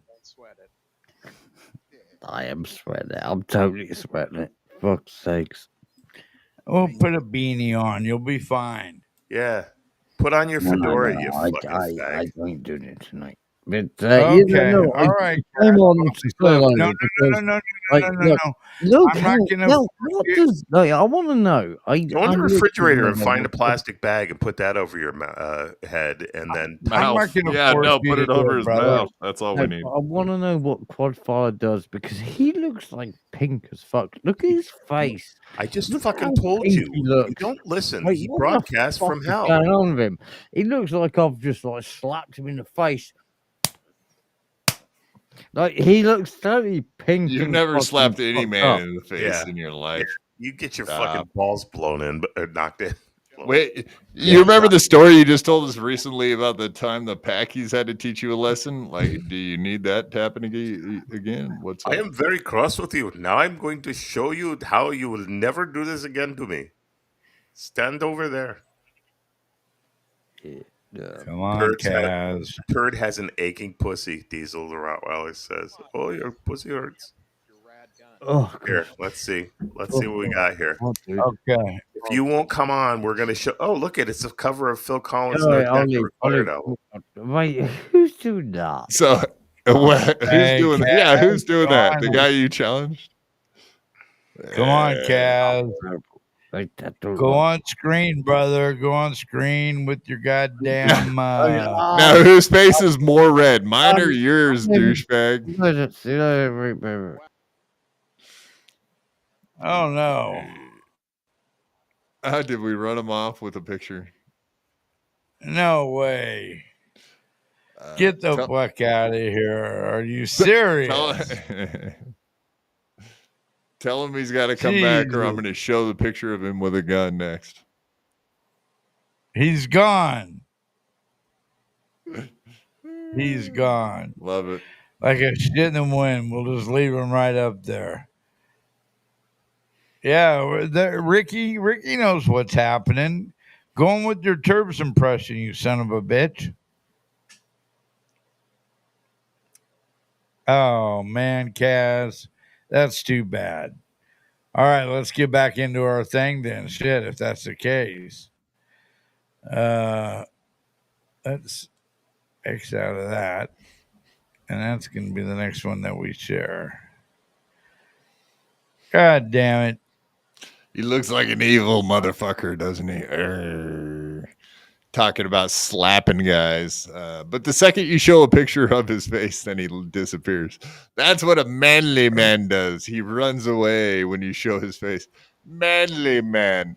I: I am sweating. I'm totally sweating it. Fuck's sakes.
A: Oh, put a beanie on. You'll be fine.
H: Yeah. Put on your fedora, you fucking
I: I
H: fag.
I: ain't doing it tonight. But
A: Okay,
I: all
A: all right,
I: came
A: Kaz,
I: on
A: off
I: to
A: the
I: say
A: cliff.
I: like
A: No,
I: it
A: no, no,
I: because,
A: no, no,
I: like,
A: no, no, no, no.
I: look,
A: I'm not gonna
I: what
A: forget.
I: does like? I want to know.
H: Go in the
I: I'm literally
H: refrigerator
I: gonna
H: and
I: know
H: find a
I: what
H: plastic bag and put that over your head, and then
A: I'm
C: Mouth.
A: not gonna
C: Yeah,
A: force
C: no,
A: you
C: put
A: to
C: it
A: do
C: over
A: it,
C: his
A: brother.
C: mouth. That's all we
I: No,
C: need.
I: but I want to know what Quadfather does because he looks like pink as fuck. Look at his face.
H: I just
I: Look
H: fucking
I: how
H: told
I: pink
H: you.
I: he
H: You
I: looks.
H: don't listen.
I: Like,
H: He
I: what the
H: broadcasts
I: fuck
H: from
I: is
H: hell.
I: going on with him? He looks like I've just like slapped him in the face. Like he looks totally pink.
C: You've
I: and
C: never
I: fucking
C: slapped any
I: fucked
C: man
I: up.
C: in the face
H: Yeah.
C: in your life.
H: You get your
C: Stop.
H: fucking balls blown in, or knocked in.
C: Wait, you remember the story you just told us recently about the time the Packies had to teach you a lesson? Like, do you need that to happen again? What's
H: I
C: up?
H: am very cross with you. Now I'm going to show you how you will never do this again to me. Stand over there.
A: Come on,
H: Turd
A: Kaz.
H: Turd has an aching pussy, Diesel the Rottweiler says. Oh, your pussy hurts.
I: Oh,
H: Here,
I: God.
H: let's see. Let's see what we got here.
I: What, dude?
A: Okay.
H: If you won't come on, we're going to show. Oh, look at it. It's a cover of Phil Collins'
I: All
H: No
I: right,
H: Jacket Required album.
I: Wait, who's doing that?
C: So, who's
A: Hey,
C: doing that?
A: Kaz,
C: Yeah, who's doing
A: go
C: that?
A: on.
C: The guy you challenged?
A: Come on, Kaz.
I: Like that dude,
A: Go
I: like-
A: on screen, brother. Go on screen with your goddamn.
C: Now, whose face is more red? Mine or yours, douchebag?
A: Oh no.
C: How did we run him off with a picture?
A: No way. Get the fuck out of here. Are you serious?
C: Tell him he's got to come back or I'm
A: Jesus.
C: going to show the picture of him with a gun next.
A: He's gone. He's gone.
C: Love it.
A: Like a shit in the wind. We'll just leave him right up there. Yeah, Ricky knows what's happening. Go on with your Turbs impression, you son of a bitch. Oh man, Kaz, that's too bad. All right, let's get back into our thing then. Shit, if that's the case. Let's X out of that. And that's going to be the next one that we share. God damn it.
C: He looks like an evil motherfucker, doesn't he? Talking about slapping guys. But the second you show a picture of his face, then he disappears. That's what a manly man does. He runs away when you show his face. Manly man.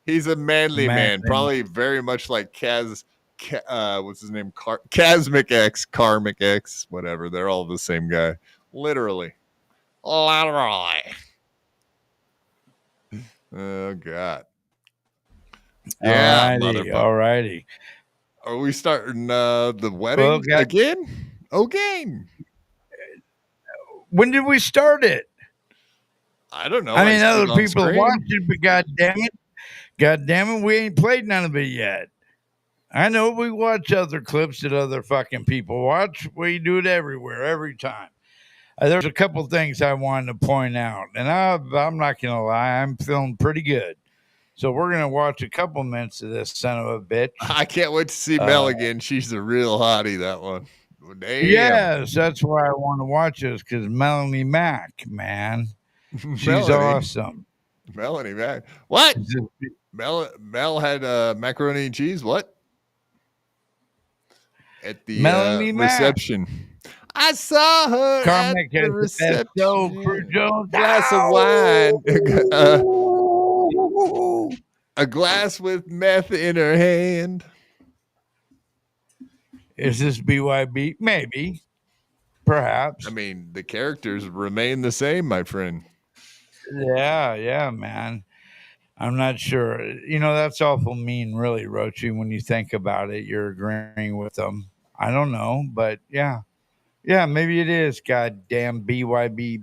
C: He's a manly man. Probably very much like Kaz. What's his name? Kazmic X, Karmic X, whatever. They're all the same guy. Literally. Oh God. Yeah, motherfucker.
A: Alrighty.
C: Are we starting the wedding again? Again.
A: When did we start it?
C: I don't know.
A: I mean,
C: see
A: other
C: it on
A: people
C: screen.
A: watch it, but God damn it, we ain't played none of it yet. I know we watch other clips that other fucking people watch. We do it everywhere, every time. There's a couple things I wanted to point out, and I'm not going to lie, I'm feeling pretty good. So we're going to watch a couple minutes of this son of a bitch.
C: I can't wait to see Mel again. She's a real hottie, that one. Damn.
A: Yes, that's why I want to watch this, because Melanie Mack, man. She's
C: Melanie.
A: awesome.
C: Melanie Mack. What? Mel had macaroni and cheese. What? At the reception. I saw her
A: Carmack
C: at the reception.
A: Jones.
C: Glass of wine. A glass with meth in her hand.
A: Is this BYB? Maybe. Perhaps.
C: I mean, the characters remain the same, my friend.
A: Yeah, man. I'm not sure. You know, that's awful mean, really, Rochi, when you think about it. You're agreeing with them. I don't know, but yeah. Yeah, maybe it is goddamn BYB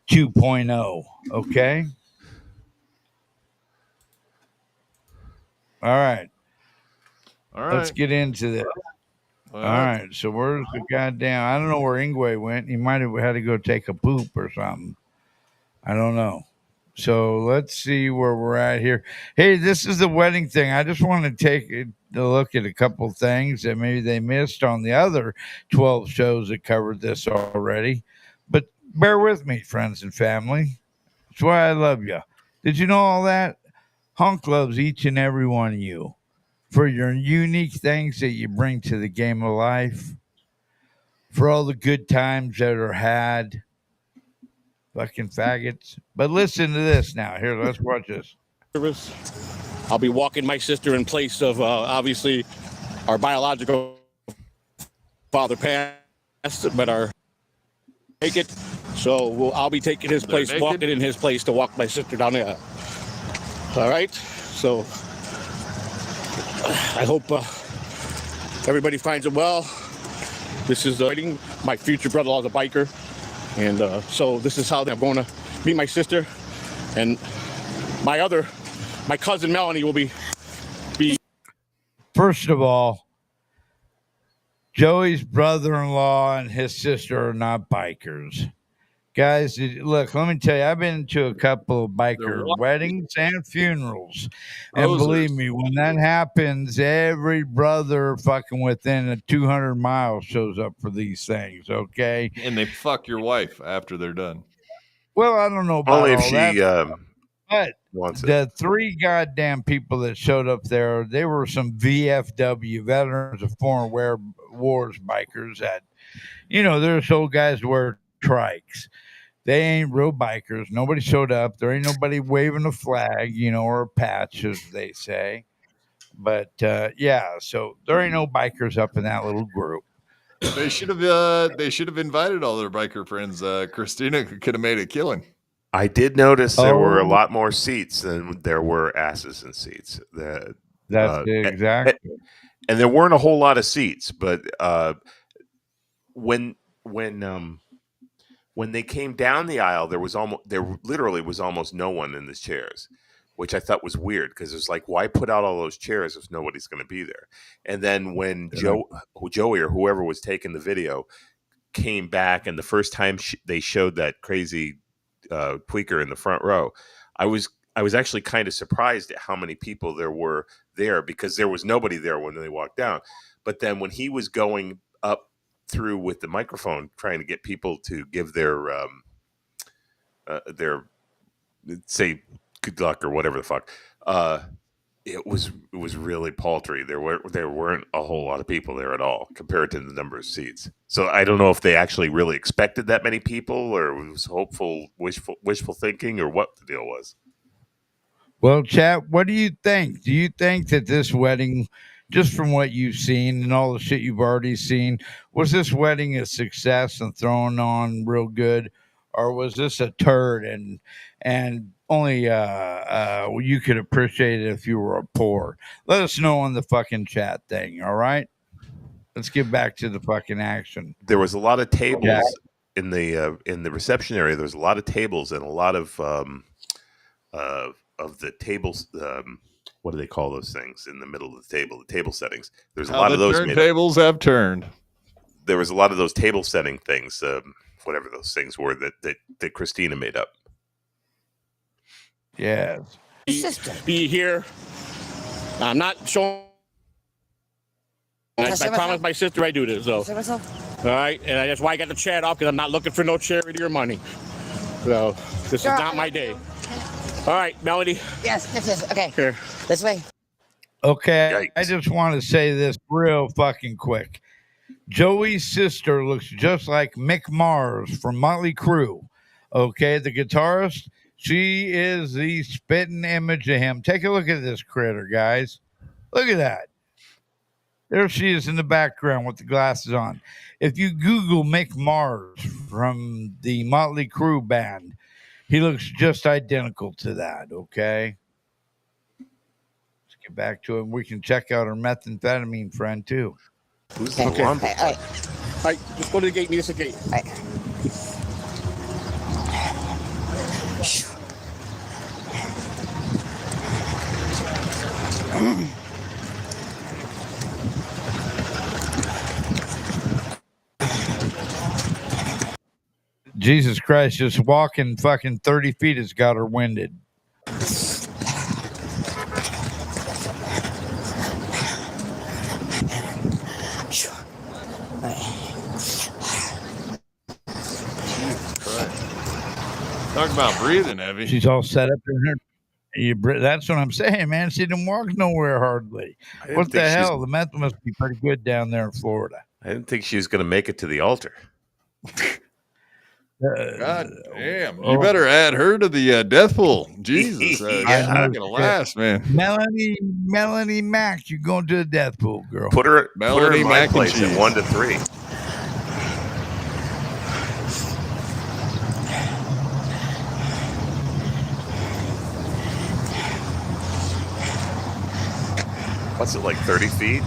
A: 2.0. Okay? All right. Let's get into this. All right. So where's the goddamn... I don't know where Yingwie went. He might have had to go take a poop or something. I don't know. So let's see where we're at here. Hey, this is the wedding thing. I just want to take a look at a couple things that maybe they missed on the other 12 shows that covered this already. But bear with me, friends and family. That's why I love you. Did you know all that? Hunk loves each and every one of you for your unique things that you bring to the game of life, for all the good times that are had. Fucking faggots. But listen to this now. Here, let's watch this.
J: I'll be walking my sister in place of obviously our biological father passed, but our make it. So I'll be taking his place, walking in his place to walk my sister down the aisle. All right. So I hope everybody finds it well. This is my future brother-in-law is a biker, and so this is how I'm going to meet my sister, and my cousin Melanie will be.
A: First of all, Joey's brother-in-law and his sister are not bikers. Guys, look, let me tell you, I've been to a couple of biker weddings and funerals. And believe me, when that happens, every brother fucking within 200 miles shows up for these things, okay?
C: And they fuck your wife after they're done.
A: Well, I don't know about
H: Only if
A: all
H: she
A: that. But
H: wants it.
A: the three goddamn people that showed up there, they were some VFW, veterans of foreign wars bikers that, there's old guys who wear trikes. They ain't real bikers. Nobody showed up. There ain't nobody waving a flag, or a patch, as they say. But yeah, so there ain't no bikers up in that little group.
C: They should have invited all their biker friends. Christina could have made a killing.
H: I did notice there were a lot more seats than there were asses in seats.
A: That's exactly.
H: And there weren't a whole lot of seats, but when they came down the aisle, there literally was almost no one in the chairs, which I thought was weird because it's like, why put out all those chairs if nobody's going to be there? And then when Joey or whoever was taking the video came back, and the first time they showed that crazy tweaker in the front row, I was actually kind of surprised at how many people there were there, because there was nobody there when they walked down. But then when he was going up through with the microphone trying to get people to give their say good luck or whatever the fuck, it was really paltry. There weren't a whole lot of people there at all compared to the number of seats. So I don't know if they actually really expected that many people, or it was wishful thinking, or what the deal was.
A: Well, chat, what do you think? Do you think that this wedding, just from what you've seen and all the shit you've already seen, was this wedding a success and thrown on real good, or was this a turd and only you could appreciate it if you were poor? Let us know on the fucking chat thing. All right, let's get back to the fucking action.
H: There was a lot of tables in the reception area. There was a lot of tables and a lot of the tables. What do they call those things in the middle of the table? The table settings. There's a lot of those.
C: Tables have turned.
H: There was a lot of those table setting things, whatever those things were that Christina made up.
A: Yes.
J: Be here. I'm not showing. I promised my sister I do this, so. All right, and that's why I got the chat off, because I'm not looking for no charity or money. So this is not my day. All right, Melody.
K: Yes, this is okay.
J: Here.
K: This way.
A: Okay,
H: Yikes.
A: I just want to say this real fucking quick. Joey's sister looks just like Mick Mars from Motley Crue. Okay, the guitarist. She is the spitting image of him. Take a look at this critter, guys. Look at that. There she is in the background with the glasses on. If you Google Mick Mars from the Motley Crue band, he looks just identical to that, okay? Let's get back to him. We can check out our methamphetamine friend, too.
H: Who's
J: Okay.
H: the one?
J: All right, just go to the gate. Meet us at the gate.
K: All right.
A: Jesus Christ, just walking fucking 30 feet has got her winded.
C: Talk about breathing heavy.
A: She's all set up in her. That's what I'm saying, man. She didn't walk nowhere hardly. What the hell? The meth must be pretty good down there in Florida.
H: I didn't think she was going to make it to the altar.
C: God damn. You better add her to the death pool. Jesus. She's not going to last, man.
A: Melanie Mack, you're going to the death pool, girl.
H: Put her in my
C: Mac
H: place at 1 to 3. What's it, like 30 feet?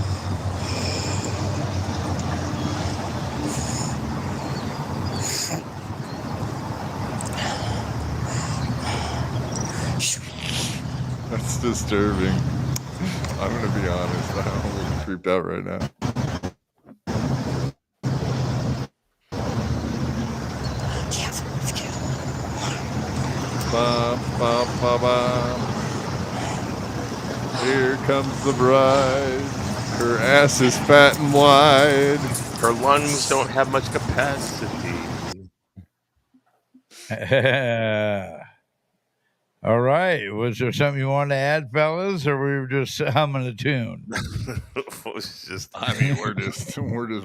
C: That's disturbing. I'm going to be honest. I'm a little creeped out right now. Ba, ba, ba, ba. Here comes the bride. Her ass is fat and wide.
H: Her lungs don't have much capacity.
A: All right. Was there something you wanted to add, fellas, or we were just humming a tune?
C: I mean, we're just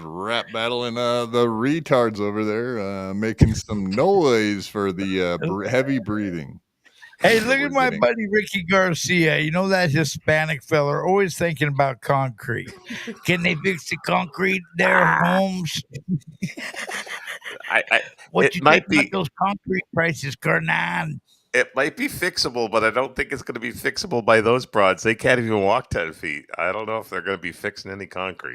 C: rap battling the retards over there, making some noise for the heavy breathing.
A: Hey, look at my buddy Ricky Garcia. You know that Hispanic fella always thinking about concrete. Can they fix the concrete there, Holmes? What you think about those concrete prices, Carnan?
H: It might be fixable, but I don't think it's going to be fixable by those broads. They can't even walk 10 feet. I don't know if they're going to be fixing any concrete.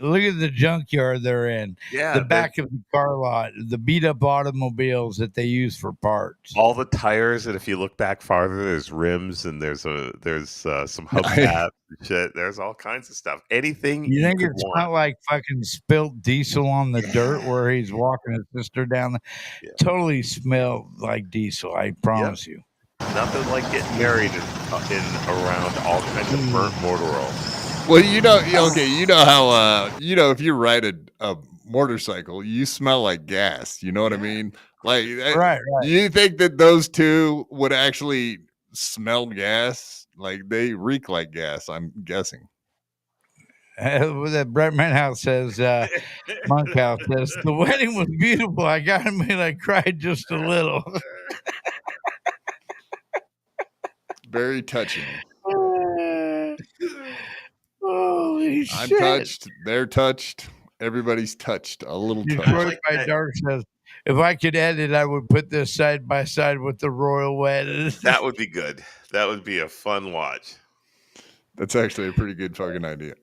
A: Look at the junkyard they're in.
H: Yeah,
A: the back of the car lot, the beat up automobiles that they use for parts.
H: All the tires, and if you look back farther, there's rims and there's some hubcaps and shit. There's all kinds of stuff. Anything
A: you think it's not like fucking spilt diesel on the dirt where he's walking his sister down there? Yeah. Totally smelled like diesel. I promise you.
H: Nothing like getting married in around all kinds of burnt mortar oil.
C: Well, you know how if you ride a motorcycle, you smell like gas. You know what I mean? Like,
A: right.
C: You think that those two would actually smell gas? Like they reek like gas. I'm guessing.
A: That Brett Manhouse says, Monkhouse says, the wedding was beautiful. I gotta admit, I cried just a little.
C: Very touching.
A: Holy
C: I'm
A: shit.
C: touched. They're touched. Everybody's touched. A little touched.
A: Detroit by Dark says, if I could edit, I would put this side by side with the royal wedding.
H: That would be good. That would be a fun watch.
C: That's actually a pretty good fucking idea.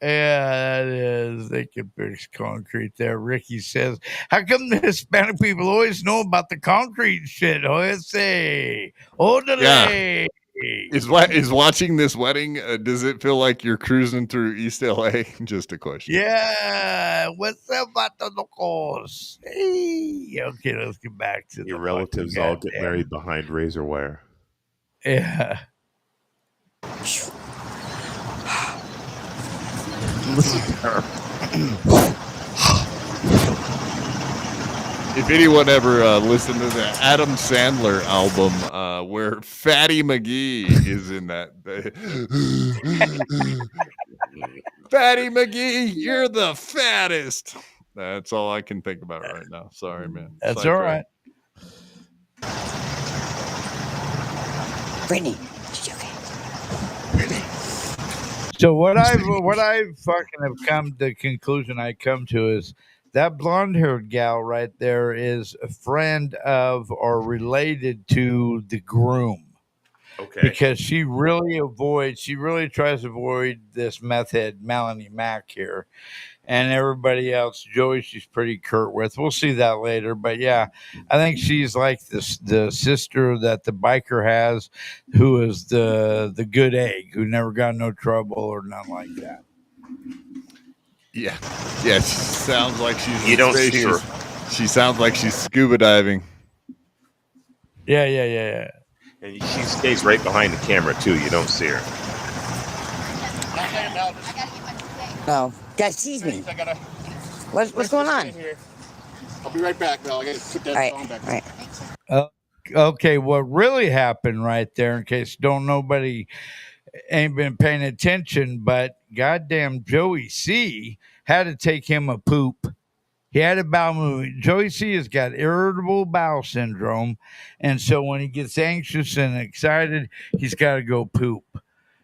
A: Yeah, that is. They can fix concrete there. Ricky says, how come the Hispanic people always know about the concrete shit? Jose. Odele.
C: Is watching this wedding, does it feel like you're cruising through East LA? Just a question.
A: Yeah. What's up, Vato Locos? Hey. Okay, let's get back to
H: your relatives all get married behind razor wire.
A: Yeah.
C: If anyone ever listened to the Adam Sandler album where Fatty McGee is in that. Fatty McGee, you're the fattest. That's all I can think about right now. Sorry, man.
A: That's all right.
K: Brittany, she's okay. Brittany.
A: So what I fucking have come to the conclusion I come to is that blonde-haired gal right there is a friend of or related to the groom.
H: Okay.
A: Because she really tries to avoid this meth head Melanie Mack here. and everybody else. Joey, she's pretty curt with. We'll see that later. But yeah, I think she's like the sister that the biker has, who is the good egg, who never got no trouble or nothing like that.
C: Yeah. Yeah, she sounds like she's
H: You don't see her.
C: She sounds like she's scuba diving.
A: Yeah.
H: And she stays right behind the camera too. You don't see her.
K: No. Guys, tease me. What's going on?
E: I'll be right back, Mel. I gotta put that phone back.
K: All right.
A: Okay, what really happened right there, in case nobody ain't been paying attention, but goddamn Joey C had to take him a poop. He had a bowel movement. Joey C has got irritable bowel syndrome, and so when he gets anxious and excited, he's got to go poop.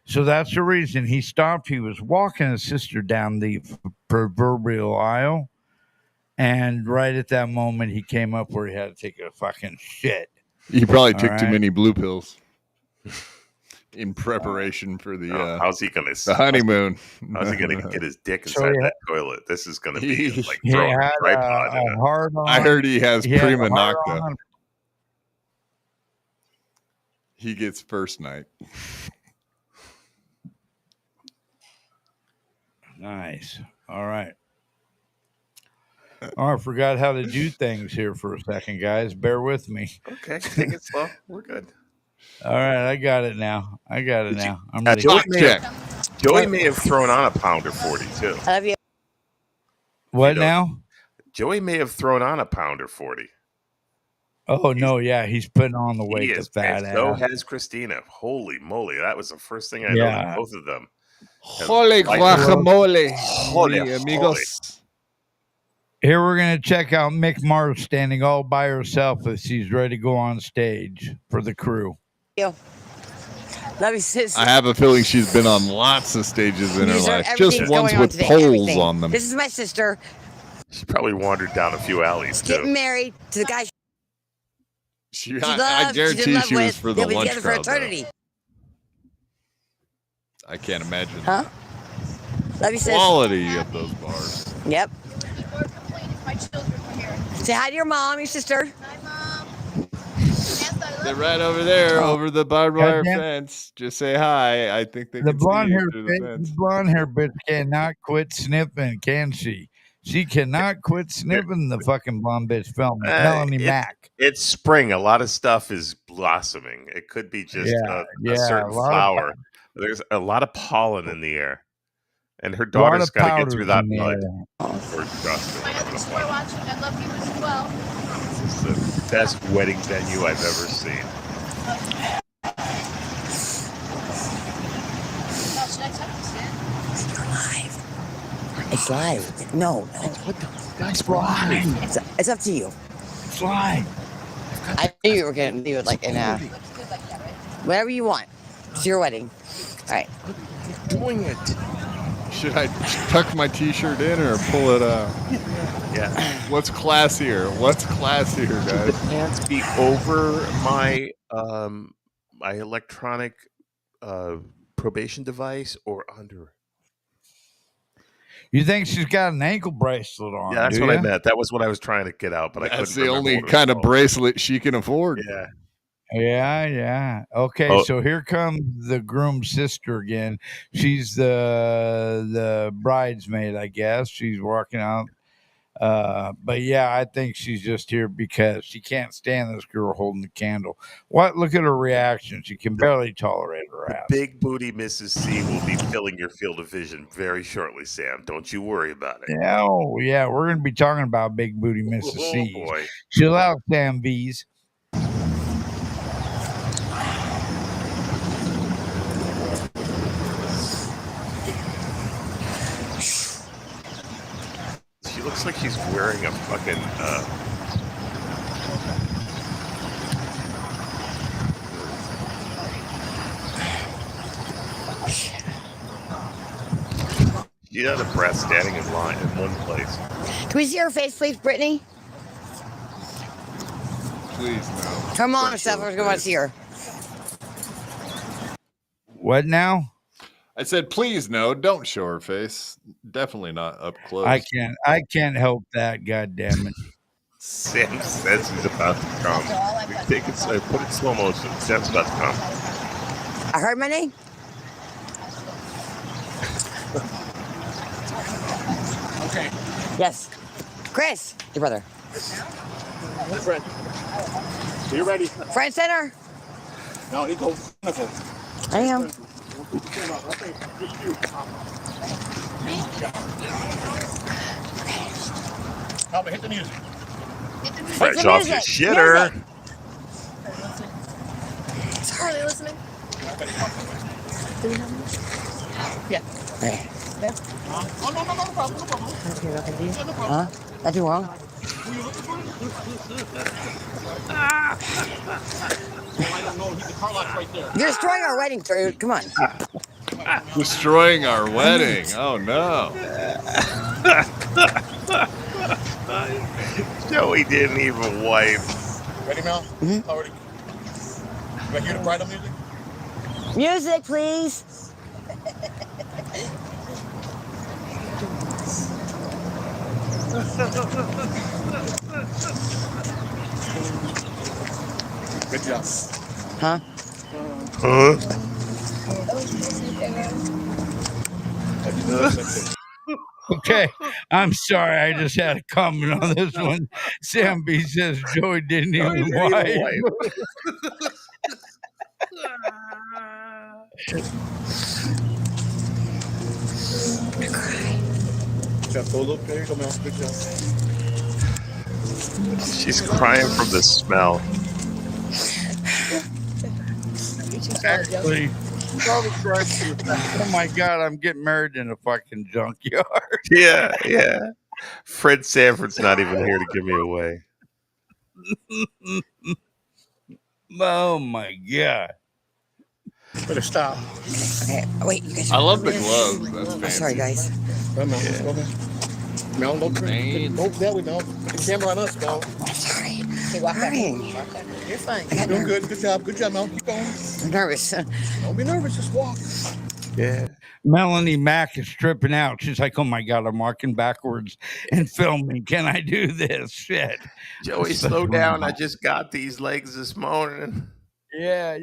A: So that's the reason he stopped. He was walking his sister down the proverbial aisle, and right at that moment, he came up where he had to take a fucking shit.
C: He probably took too many blue pills in preparation for the
H: how's he gonna
C: the honeymoon.
H: How's he gonna get his dick inside that toilet? This is gonna be like throwing a tripod in it.
C: I heard he has prima nocta. He gets first night.
A: Nice. All right. Oh, I forgot how to do things here for a second, guys. Bear with me.
H: Okay, take it slow. We're good.
A: All right, I got it now. I'm ready.
H: Joey may have thrown on a pound or 40 too.
K: I love you.
A: What now?
H: Joey may have thrown on a pound or 40.
A: Oh no, yeah, he's putting on the weight.
H: He is, and so has Christina. Holy moly, that was the first thing I noticed. Both of them.
C: Holy guacamole, holy amigos.
A: Here we're gonna check out Mick Mars standing all by herself as she's ready to go on stage for the crew.
K: Love you, sis.
C: I have a feeling she's been on lots of stages in her life, just ones with poles on them.
K: This is my sister.
H: She probably wandered down a few alleys too.
K: Getting married to the guy.
C: I guarantee she was for the lunch
K: together
C: crowd.
K: for eternity.
C: I can't imagine.
K: Huh? Love you, sis.
C: Quality of those bars.
K: Yep. Say hi to your mom, your sister.
L: Hi, Mom.
C: They're right over there, over the barbed wire fence. Just say hi. I think they
A: the
C: can
A: blonde
C: see you
A: hair
C: through the fence.
A: blonde hair bitch cannot quit sniffing, can she? She cannot quit sniffing. The fucking blonde bitch film, Melanie Mack.
H: It's spring. A lot of stuff is blossoming. It could be just a certain flower. There's a lot of pollen in the air. And her daughter's got to get through that mud.
L: My other sport watching. I love you as well.
H: This is the best wedding venue I've ever seen.
L: Should I tuck this in?
K: You're live. It's live. No.
H: What the? That's live.
K: It's up to you.
A: It's live.
K: I knew you were going to do it like in a... Whatever you want. It's your wedding. All right.
H: You're doing it.
C: Should I tuck my t-shirt in or pull it out?
H: Yeah.
C: What's classier? What's classier, guys?
H: The pants be over my my electronic probation device or under?
A: You think she's got an ankle bracelet on?
H: Yeah, that's what I meant. That was what I was trying to get out, but I couldn't.
C: That's the only kind of bracelet she can afford.
H: Yeah.
A: Yeah. Okay, so here comes the groom's sister again. She's the bridesmaid, I guess. She's walking out. But yeah, I think she's just here because she can't stand this girl holding the candle. Look at her reaction. She can barely tolerate her ass.
H: Big booty Mrs. C will be filling your field of vision very shortly, Sam. Don't you worry about it.
A: Yeah, we're gonna be talking about big booty Mrs. C.
H: Oh boy.
A: Chill out, Sam V's.
H: She looks like she's wearing a fucking you had a breath standing in line in one place.
K: Can we see her face, please, Brittany?
C: Please, no.
K: Her mom and stuff. We're going to see her.
A: What now?
C: I said, please, no, don't show her face. Definitely not up close.
A: I can't help that. God damn it.
H: Sam says he's about to come. Take it, put it slow motion. Sam's about to come.
K: I heard my name.
J: Okay.
K: Yes. Chris, your brother.
J: Friend. Are you ready?
K: Front center.
J: No, he goes.
K: I am.
J: Help me hit the music.
H: Fresh off your shitter.
L: Are they listening?
K: Yeah. Hey.
J: Oh, no problem.
K: Huh? That's wrong.
J: I don't know. The car lot's right there.
K: You're destroying our wedding, dude. Come on.
C: Destroying our wedding. Oh, no.
H: Joey didn't even wipe.
J: Ready, Mel?
K: Mm-hmm.
J: Already. Do I hear the bridal music?
K: Music, please.
J: Good job.
K: Huh?
A: Okay, I'm sorry. I just had a comment on this one. Sam B says Joey didn't even wipe.
J: Good job. There you go, Mel. Good job.
H: She's crying from the smell.
A: Actually, oh my God, I'm getting married in a fucking junkyard.
H: Yeah. Fred Sanford's not even here to give me away.
A: Oh my God.
J: Better stop.
K: Okay. Wait, you guys.
C: I love the gloves. That's fancy.
K: Sorry, guys.
J: Go, Mel. Yeah. Go, Mel. Mel, don't there we go. Put the camera on us, Mel.
K: I'm sorry. Hey, walk back.
L: You're fine.
J: Doing good. Good job, Mel. Keep going.
K: I'm nervous.
J: Don't be nervous. Just walk.
H: Yeah.
A: Melanie Mack is tripping out. She's like, oh my God, I'm walking backwards and filming. Can I do this? Shit.
H: Joey, slow down. I just got these legs this morning.
A: Yeah.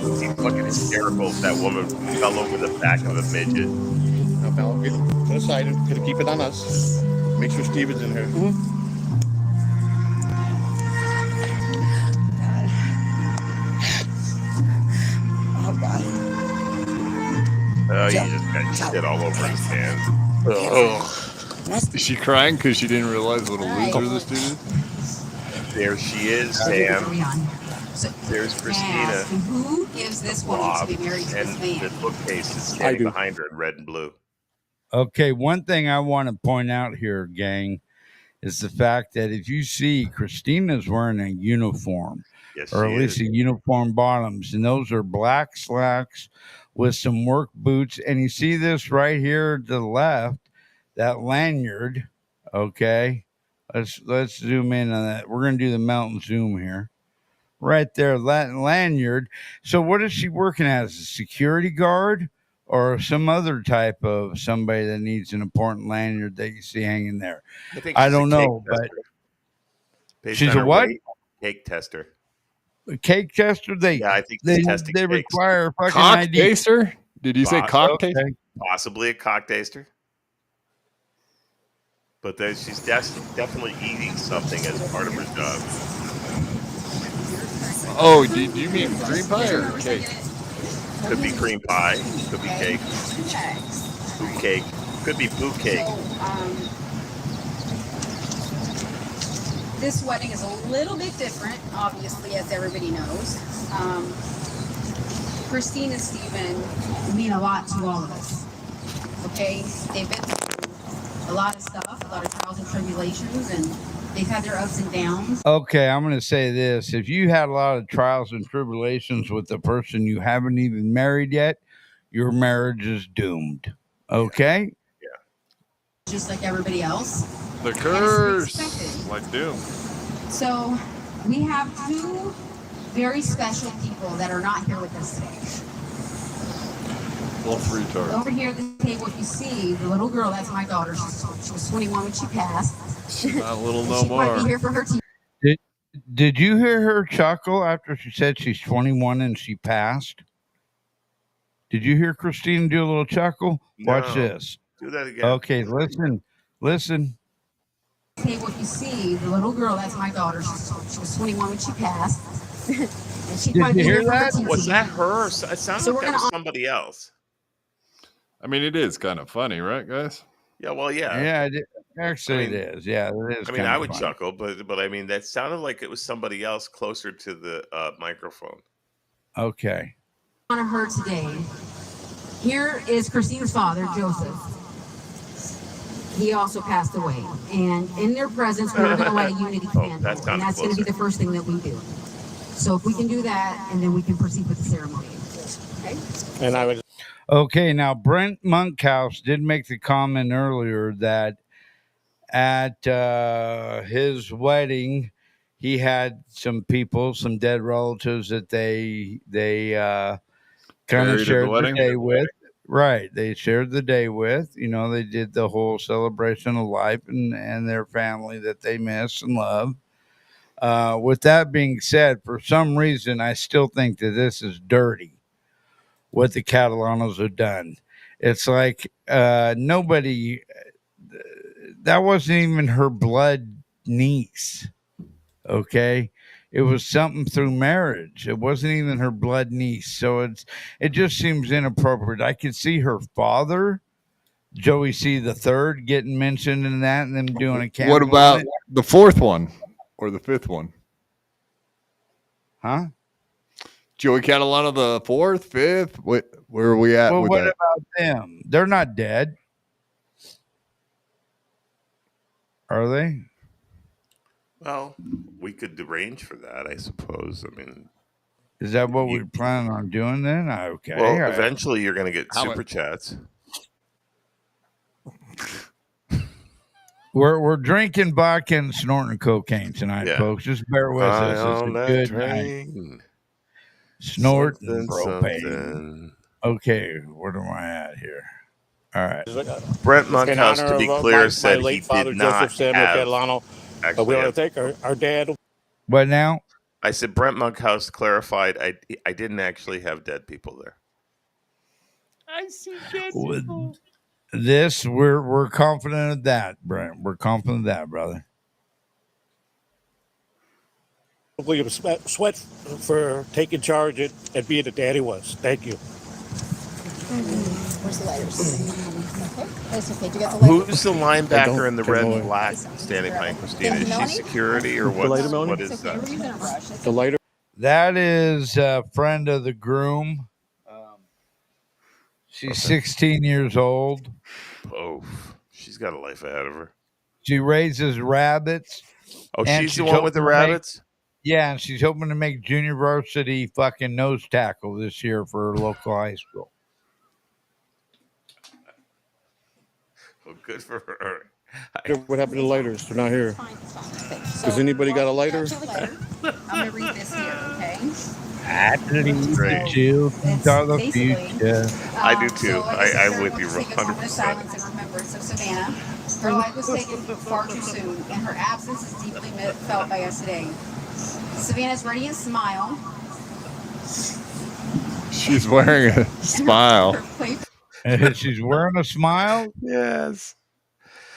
H: He's fucking hysterical. That woman fell over the back of a midget.
J: Now, Mel, get to the side and keep it on us. Make sure Steven's in here.
K: Oh, God.
H: Oh, you just got shit all over his hands. Oh.
C: Is she crying because she didn't realize what a loser this dude is?
H: There she is, Sam. There's Christina.
M: Who gives this woman to be married to this man?
H: And the bookcase is standing behind her in red and blue.
A: Okay, one thing I want to point out here, gang, is the fact that if you see Christina's wearing a uniform, or at least a uniform bottoms, and those are black slacks with some work boots. And you see this right here to the left, that lanyard. Okay, let's zoom in on that. We're gonna do the mountain zoom here. Right there, that lanyard. So what is she working as? A security guard or some other type of somebody that needs an important lanyard that you see hanging there? I don't know, but she's a what?
H: Cake tester.
A: A cake tester?
H: I think they
A: require a fucking
C: cock
A: ID.
C: taster? Did you say cock taster?
H: Possibly a cock taster. But she's definitely eating something as part of her job.
C: Oh, did you mean cream pie or cake?
H: Could be cream pie. Could be cake. Boot cake. Could be boot cake.
M: This wedding is a little bit different, obviously, as everybody knows. Christine and Steven mean a lot to all of us. Okay? They've been through a lot of stuff, a lot of trials and tribulations, and they've had their ups and downs.
A: Okay, I'm going to say this. If you had a lot of trials and tribulations with the person you haven't even married yet, your marriage is doomed. Okay?
M: Just like everybody else.
D: The
M: And it's
D: curse,
M: expected.
D: like doom.
M: So we have two very special people that are not here with us today.
C: Wolf retard.
M: Over here at the table, if you see the little girl, that's my daughter. She was 21 when she passed.
C: She's not little
M: And
C: no
M: she might
C: more.
M: be here for her
A: Did you hear her chuckle after she said she's 21 and she passed? Did you hear Christine do a little chuckle? Watch
H: No.
A: this.
H: Do that again.
A: Okay, listen.
M: table. If you see the little girl, that's my daughter. She was 21 when she passed. And she
A: Did
M: might
A: you
M: be
A: hear
M: here for her
A: that?
M: TT.
H: Was that her? It sounded
M: So
H: like
M: we're
H: that was
M: gonna-
H: somebody else.
C: I mean, it is kind of funny, right, guys?
H: Yeah, well, yeah.
A: Yeah, actually
H: I mean-
A: it is. Yeah, it is.
H: I mean, I
A: kinda
H: would
A: funny.
H: chuckle, but I mean, that sounded like it was somebody else closer to the microphone.
A: Okay.
M: Honor her today. Here is Christine's father, Joseph. He also passed away. And in their presence, we're going to light a unity candle.
H: that sounded
M: And that's going to be
H: closer.
M: the first thing that we do. So if we can do that, and then we can proceed with the ceremony. Okay?
J: And I would.
A: Okay, now Brent Monkhouse did make the comment earlier that at his wedding, he had some people, some dead relatives that they kind
C: Buried
A: of
C: at
A: shared
C: the
A: the
C: wedding?
A: day with. Right, they shared the day with. You know, they did the whole celebration of life and their family that they miss and love. With that being said, for some reason, I still think that this is dirty. What the Catalanos have done. It's like nobody. That wasn't even her blood niece. Okay, it was something through marriage. It wasn't even her blood niece. So it just seems inappropriate. I could see her father, Joey C. the Third, getting mentioned in that, and them doing a cameo.
C: What
A: on
C: about
A: it.
C: the fourth one or the fifth one?
A: Huh?
C: Joey Catalano, the fourth, fifth. Where are we at
A: Well,
C: with
A: what
C: that?
A: about them? They're not dead, are they?
H: Well, we could arrange for that, I suppose. I mean,
A: Is that what we're planning on doing then? Okay.
H: well,
A: all right.
H: eventually you're going to get
C: How
H: super chats.
A: We're drinking vodka and snorting cocaine tonight,
H: Yeah.
A: folks. Just bear with us. It's a
H: on that
A: good night.
H: train.
A: Snorting
H: Something,
A: propane.
H: something.
A: Okay, where am I at here? All right.
H: Brent
J: In
H: Monkhouse,
J: honor
H: to be
J: of,
H: clear,
J: my
H: said he
J: late father,
H: did not
J: Joseph Samuel
H: have.
J: Catalano. We
H: Actually,
J: want to take our dad.
A: What now?
H: I said Brent Monkhouse clarified I didn't actually have dead people there.
C: I see dead
A: With this, we're confident of that, Brent. We're confident of that, brother.
J: William Sweat for taking charge and being the dad he was. Thank you.
L: Where's the lighters? Okay, that's okay. Do you got the lighters?
H: Who's the linebacker in the red and
J: Don't-
H: black standing behind Christina? Is she
L: Melanie?
H: security or
J: The lighter,
H: what
J: Melanie?
H: is
L: It's okay.
H: that?
L: We're using a brush. It's
J: The lighter.
A: That is a friend of the groom. She's 16 years old.
H: Oh, she's got a life ahead of her.
A: She raises rabbits.
H: Oh,
A: And
H: she's the
A: she's
H: one with the
A: hoping to make-
H: rabbits?
A: Yeah, and she's hoping to make junior varsity fucking nose tackle this year for her local high school.
H: Well, good for her.
J: What happened to the lighters? They're not here.
L: fine. It's fine. Okay. So,
J: Does anybody got a lighter?
L: lighter? I'm going to read this here, okay?
A: At least
H: great.
A: the children
L: It's
A: are the
L: basically-
A: future.
H: I do too.
L: So, like I said,
H: I'm with you
L: we'll take a moment of
H: 100%.
L: silence in remembrance of Savannah. Her life was taken far too soon, and her absence is deeply felt by us today. Savannah's radiant smile,
C: She's wearing a smile.
L: her playful
A: She's wearing a smile.
H: Yes.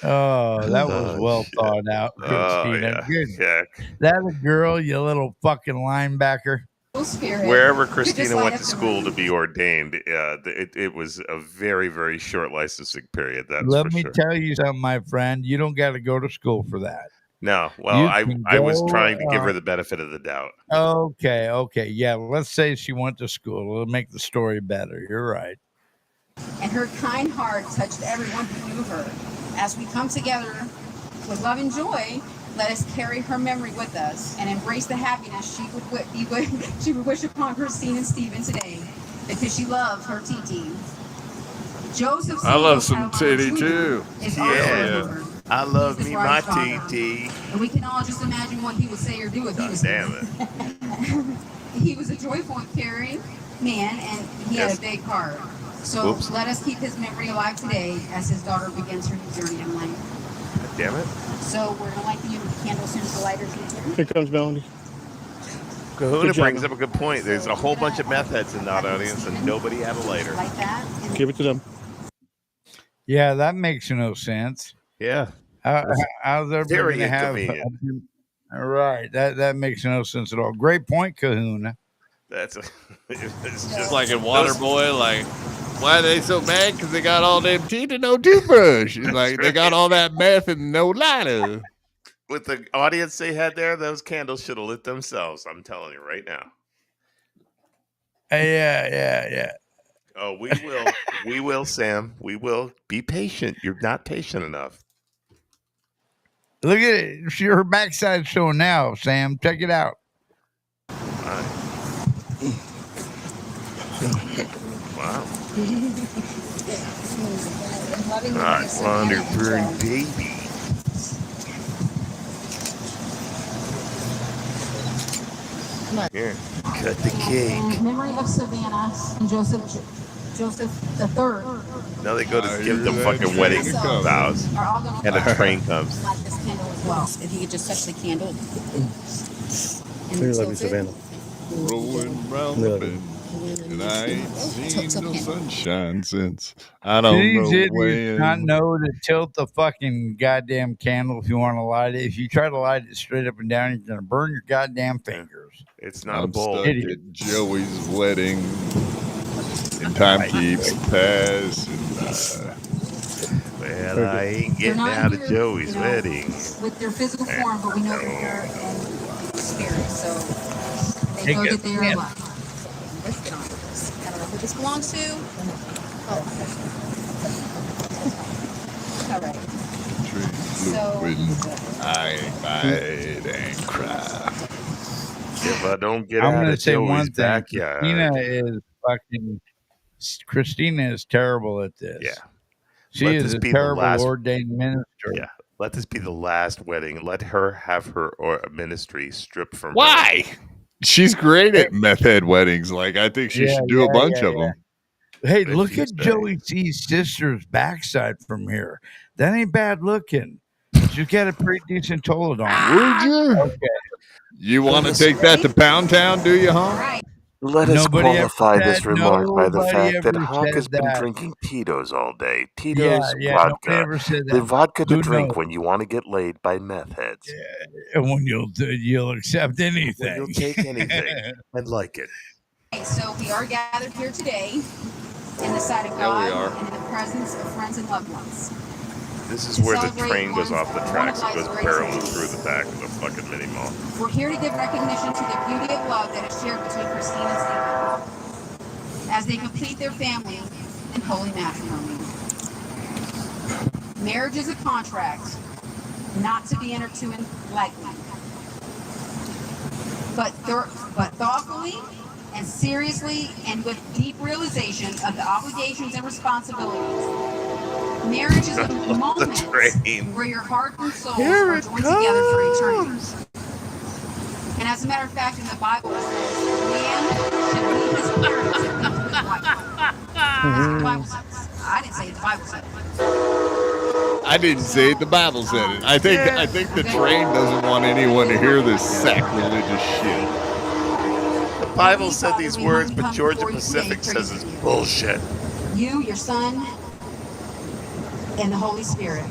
A: Oh, that was
H: Oh,
A: well
H: shit.
A: thought out,
H: Oh,
A: Christina.
H: yeah.
A: Good.
H: Yeah.
A: That a girl, you little fucking linebacker.
L: spirit.
H: Wherever
L: could just
H: Christina
L: light
H: went
L: up
H: to
L: the
H: school
L: room.
H: to be ordained, it was a very, very short licensing period. That's
A: Let
H: for
A: me
H: sure.
A: tell you something, my friend. You don't got to go to school for that.
H: No, well,
A: You
H: I
A: can
H: was
A: go,
H: trying to give her the benefit of the doubt.
A: Okay. Yeah, let's say she went to school. It'll make the story better. You're right.
M: And her kind heart touched everyone who knew her. As we come together with love and joy, let us carry her memory with us and embrace the happiness she would wish upon Christine and Stephen today.
L: because she loves her TT. Joseph
C: I love
L: Singles
C: some
L: out of
C: titty
L: Honolulu
C: too.
L: is our
H: Yeah.
L: son.
H: I love
L: He's the
H: me my
L: bride's father.
H: TT.
L: And we can all just imagine what he would say or do if he was
H: Damn
L: here.
H: it.
L: He was a joyful and caring man, and he had a big heart. So
H: Oops.
L: let us keep his memory alive today as his daughter begins her new journey in life.
H: Damn it.
L: So we're going to light the candle as soon as the lighters get here.
E: Here comes Melanie.
H: Kahuna
E: Good job,
H: brings
E: man.
H: up a good point. There's a whole bunch of meth heads in that audience, and nobody had a lighter.
L: Like that.
E: Give it to them.
A: Yeah, that makes no sense.
H: Yeah.
A: How's everybody
H: Very
A: going to have?
H: inconvenient.
A: All right, that makes no sense at all. Great point, Kahuna.
H: That's
C: It's just like in Waterboy, like, why are they so mad? Because they got all them teeth and no toothbrush. It's like they got all that meth and no lighter.
H: with the audience they had there, those candles should have lit themselves. I'm telling you right now.
A: Yeah.
H: Oh, we will, Sam. We will. Be patient. You're not patient enough.
A: Look at it. See her backside showing now, Sam. Check it out.
H: Wow. Hot Wonder Burn baby. Here, cut the cake.
L: In memory of Savannah and Joseph III.
H: Now they go to give them fucking wedding vows, and a train comes.
L: Light this candle as well. If you could just touch the candle.
E: Here, love you, Savannah.
C: Rolling round the bend. And I ain't seen no sunshine since. I don't know
A: These
C: when.
A: idiots not know to tilt the fucking goddamn candle if you want to light it. If you try to light it straight up and down, you're gonna burn your goddamn fingers.
H: It's not a
C: I'm
H: bowl.
C: stuck at Joey's wedding, and time keeps passing by.
H: Well, I ain't
L: They're
H: getting
L: not
H: out of
L: here,
H: Joey's
L: you know,
H: wedding.
L: with their physical form, but we know they're here in spirit. So they know that they are alive. Let's get on with this. I don't know who this belongs to. Oh. All right. So
C: I fight and cry.
H: If I don't get
A: I'm
H: out
A: gonna
H: of
A: say
H: Joey's
A: one thing.
H: backyard,
A: Christina is terrible at this.
H: Yeah.
A: She
H: Let
A: is
H: this
A: a
H: be the
A: terrible
H: last-
A: ordained minister.
H: yeah, let this be the last wedding. Let her have her ministry stripped from her.
C: Why? She's great at meth head weddings. Like, I think she should do a bunch of them.
A: Hey,
H: If
A: look
H: you
A: at
H: say.
A: Joey C's sister's backside from here. That ain't bad looking. She's got a pretty decent toilet on.
C: Would you?
A: Okay.
C: You want to take that to Pound Town, do you, huh?
H: Let us
A: Nobody ever
H: qualify this
A: said-
H: remark by the
A: nobody
H: fact that
A: ever
H: Honk has
A: said
H: been
A: that.
H: drinking Tito's all day.
A: Yeah,
H: Tito's
A: nobody
H: vodka.
A: ever said
H: The
A: that.
H: vodka to
A: Who
H: drink
A: knows?
H: when you want to get laid by meth heads.
A: And when you'll accept anything.
H: When you'll take anything and like it.
L: So we are gathered here today in the sight of
C: Yeah,
L: God
C: we are.
L: and in the presence of friends and loved ones.
H: This is
L: To
H: where the
L: celebrate
H: train goes
L: one
H: off the
L: of
H: tracks. It
L: life's
H: goes
L: greatest
H: barreling
L: moments.
H: through the back of the fucking mini mall.
L: We're here to give recognition to the beauty of love that is shared between Christine and Stephen as they complete their family in holy matrimony. Marriage is a contract not to be entered to in lightly, but thoughtfully and seriously and with deep realization of the obligations and responsibilities. Marriage is a moment where your heart and soul are joined together for eternity. And as a matter of fact, in the Bible, it says, man should leave his parents and cleave to his wife. That's what the Bible says. I didn't say it, the Bible said it.
C: I didn't say it. The Bible said it. I think the train doesn't want anyone to hear this sacrilegious shit.
H: The Bible said these words, but Georgia Pacific says it's bullshit.
L: You, your son, and the Holy Spirit.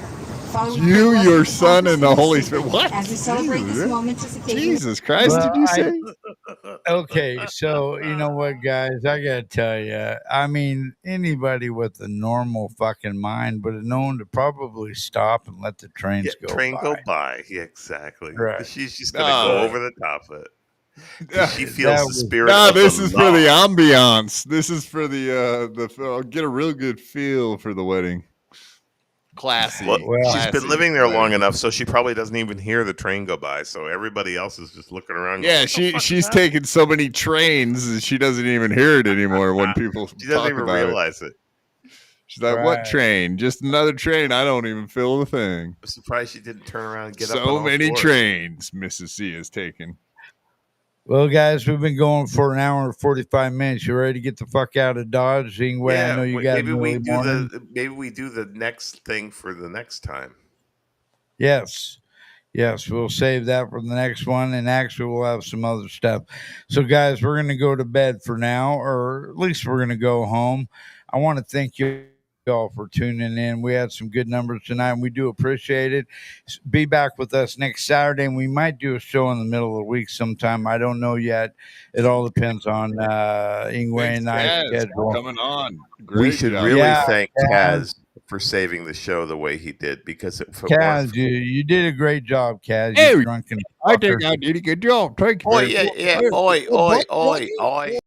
L: Father, we
C: You,
L: pray
C: your
L: blessings
C: son,
L: upon
C: and the
L: Christine
C: Holy
L: and
C: Spirit.
L: Stephen
C: What?
L: As we celebrate this momentous occasion.
C: Jesus Christ,
A: Well,
C: did you say?
A: Okay, so you know what, guys? I gotta tell you. I mean, anybody with a normal fucking mind would have known to probably stop and let the trains go by.
H: Yeah, exactly.
A: Right.
H: She's just gonna go over the top of it. She feels
A: That
H: the
A: was-
H: spirit.
C: No,
H: of
C: this
H: the
C: is for the
H: law.
C: ambiance. This is for the I'll get a real good feel for the wedding. classy.
H: Well, she's
C: classy
H: been living there long
C: lady.
H: enough, so she probably doesn't even hear the train go by. So everybody else is just looking around. Going,
C: Yeah,
H: "What the fuck
C: she's
H: is happening?"
C: taken so many trains that she doesn't even hear it anymore when people
H: She doesn't
C: talk
H: even
C: about it.
H: realize it.
C: She's like, "What train? Just another train. I don't even feel the thing."
H: I'm surprised she didn't turn around and get up. On
C: So
H: all
C: many
H: fours.
C: trains Mrs. C has taken.
A: Well, guys, we've been going for an hour and 45 minutes. You ready to get the fuck out of Dodge? Yingwie, I know you got
H: maybe we
A: early
H: do
A: morning.
H: maybe we do the next thing for the next time.
A: Yes. Yes, we'll save that for the next one. And actually, we'll have some other stuff. So, guys, we're going to go to bed for now, or at least we're going to go home. I want to thank you all for tuning in. We had some good numbers tonight, and we do appreciate it. Be back with us next Saturday, and we might do a show in the middle of the week sometime. I don't know yet. It all depends on Yingwie and I's
C: Kaz
A: schedule.
C: coming on.
H: We
C: Great
H: should
C: job.
H: really
A: Yeah,
H: thank
A: Kaz.
H: Kaz for saving the show the way he did, because if it
A: Kaz,
H: weren't,
A: you did a great job, Kaz.
C: Hey,
A: You drunken
C: I
A: fucker.
C: think I did a good job. Thank you.
H: oi,
C: very much.
H: yeah, oi, oi, oi, oi.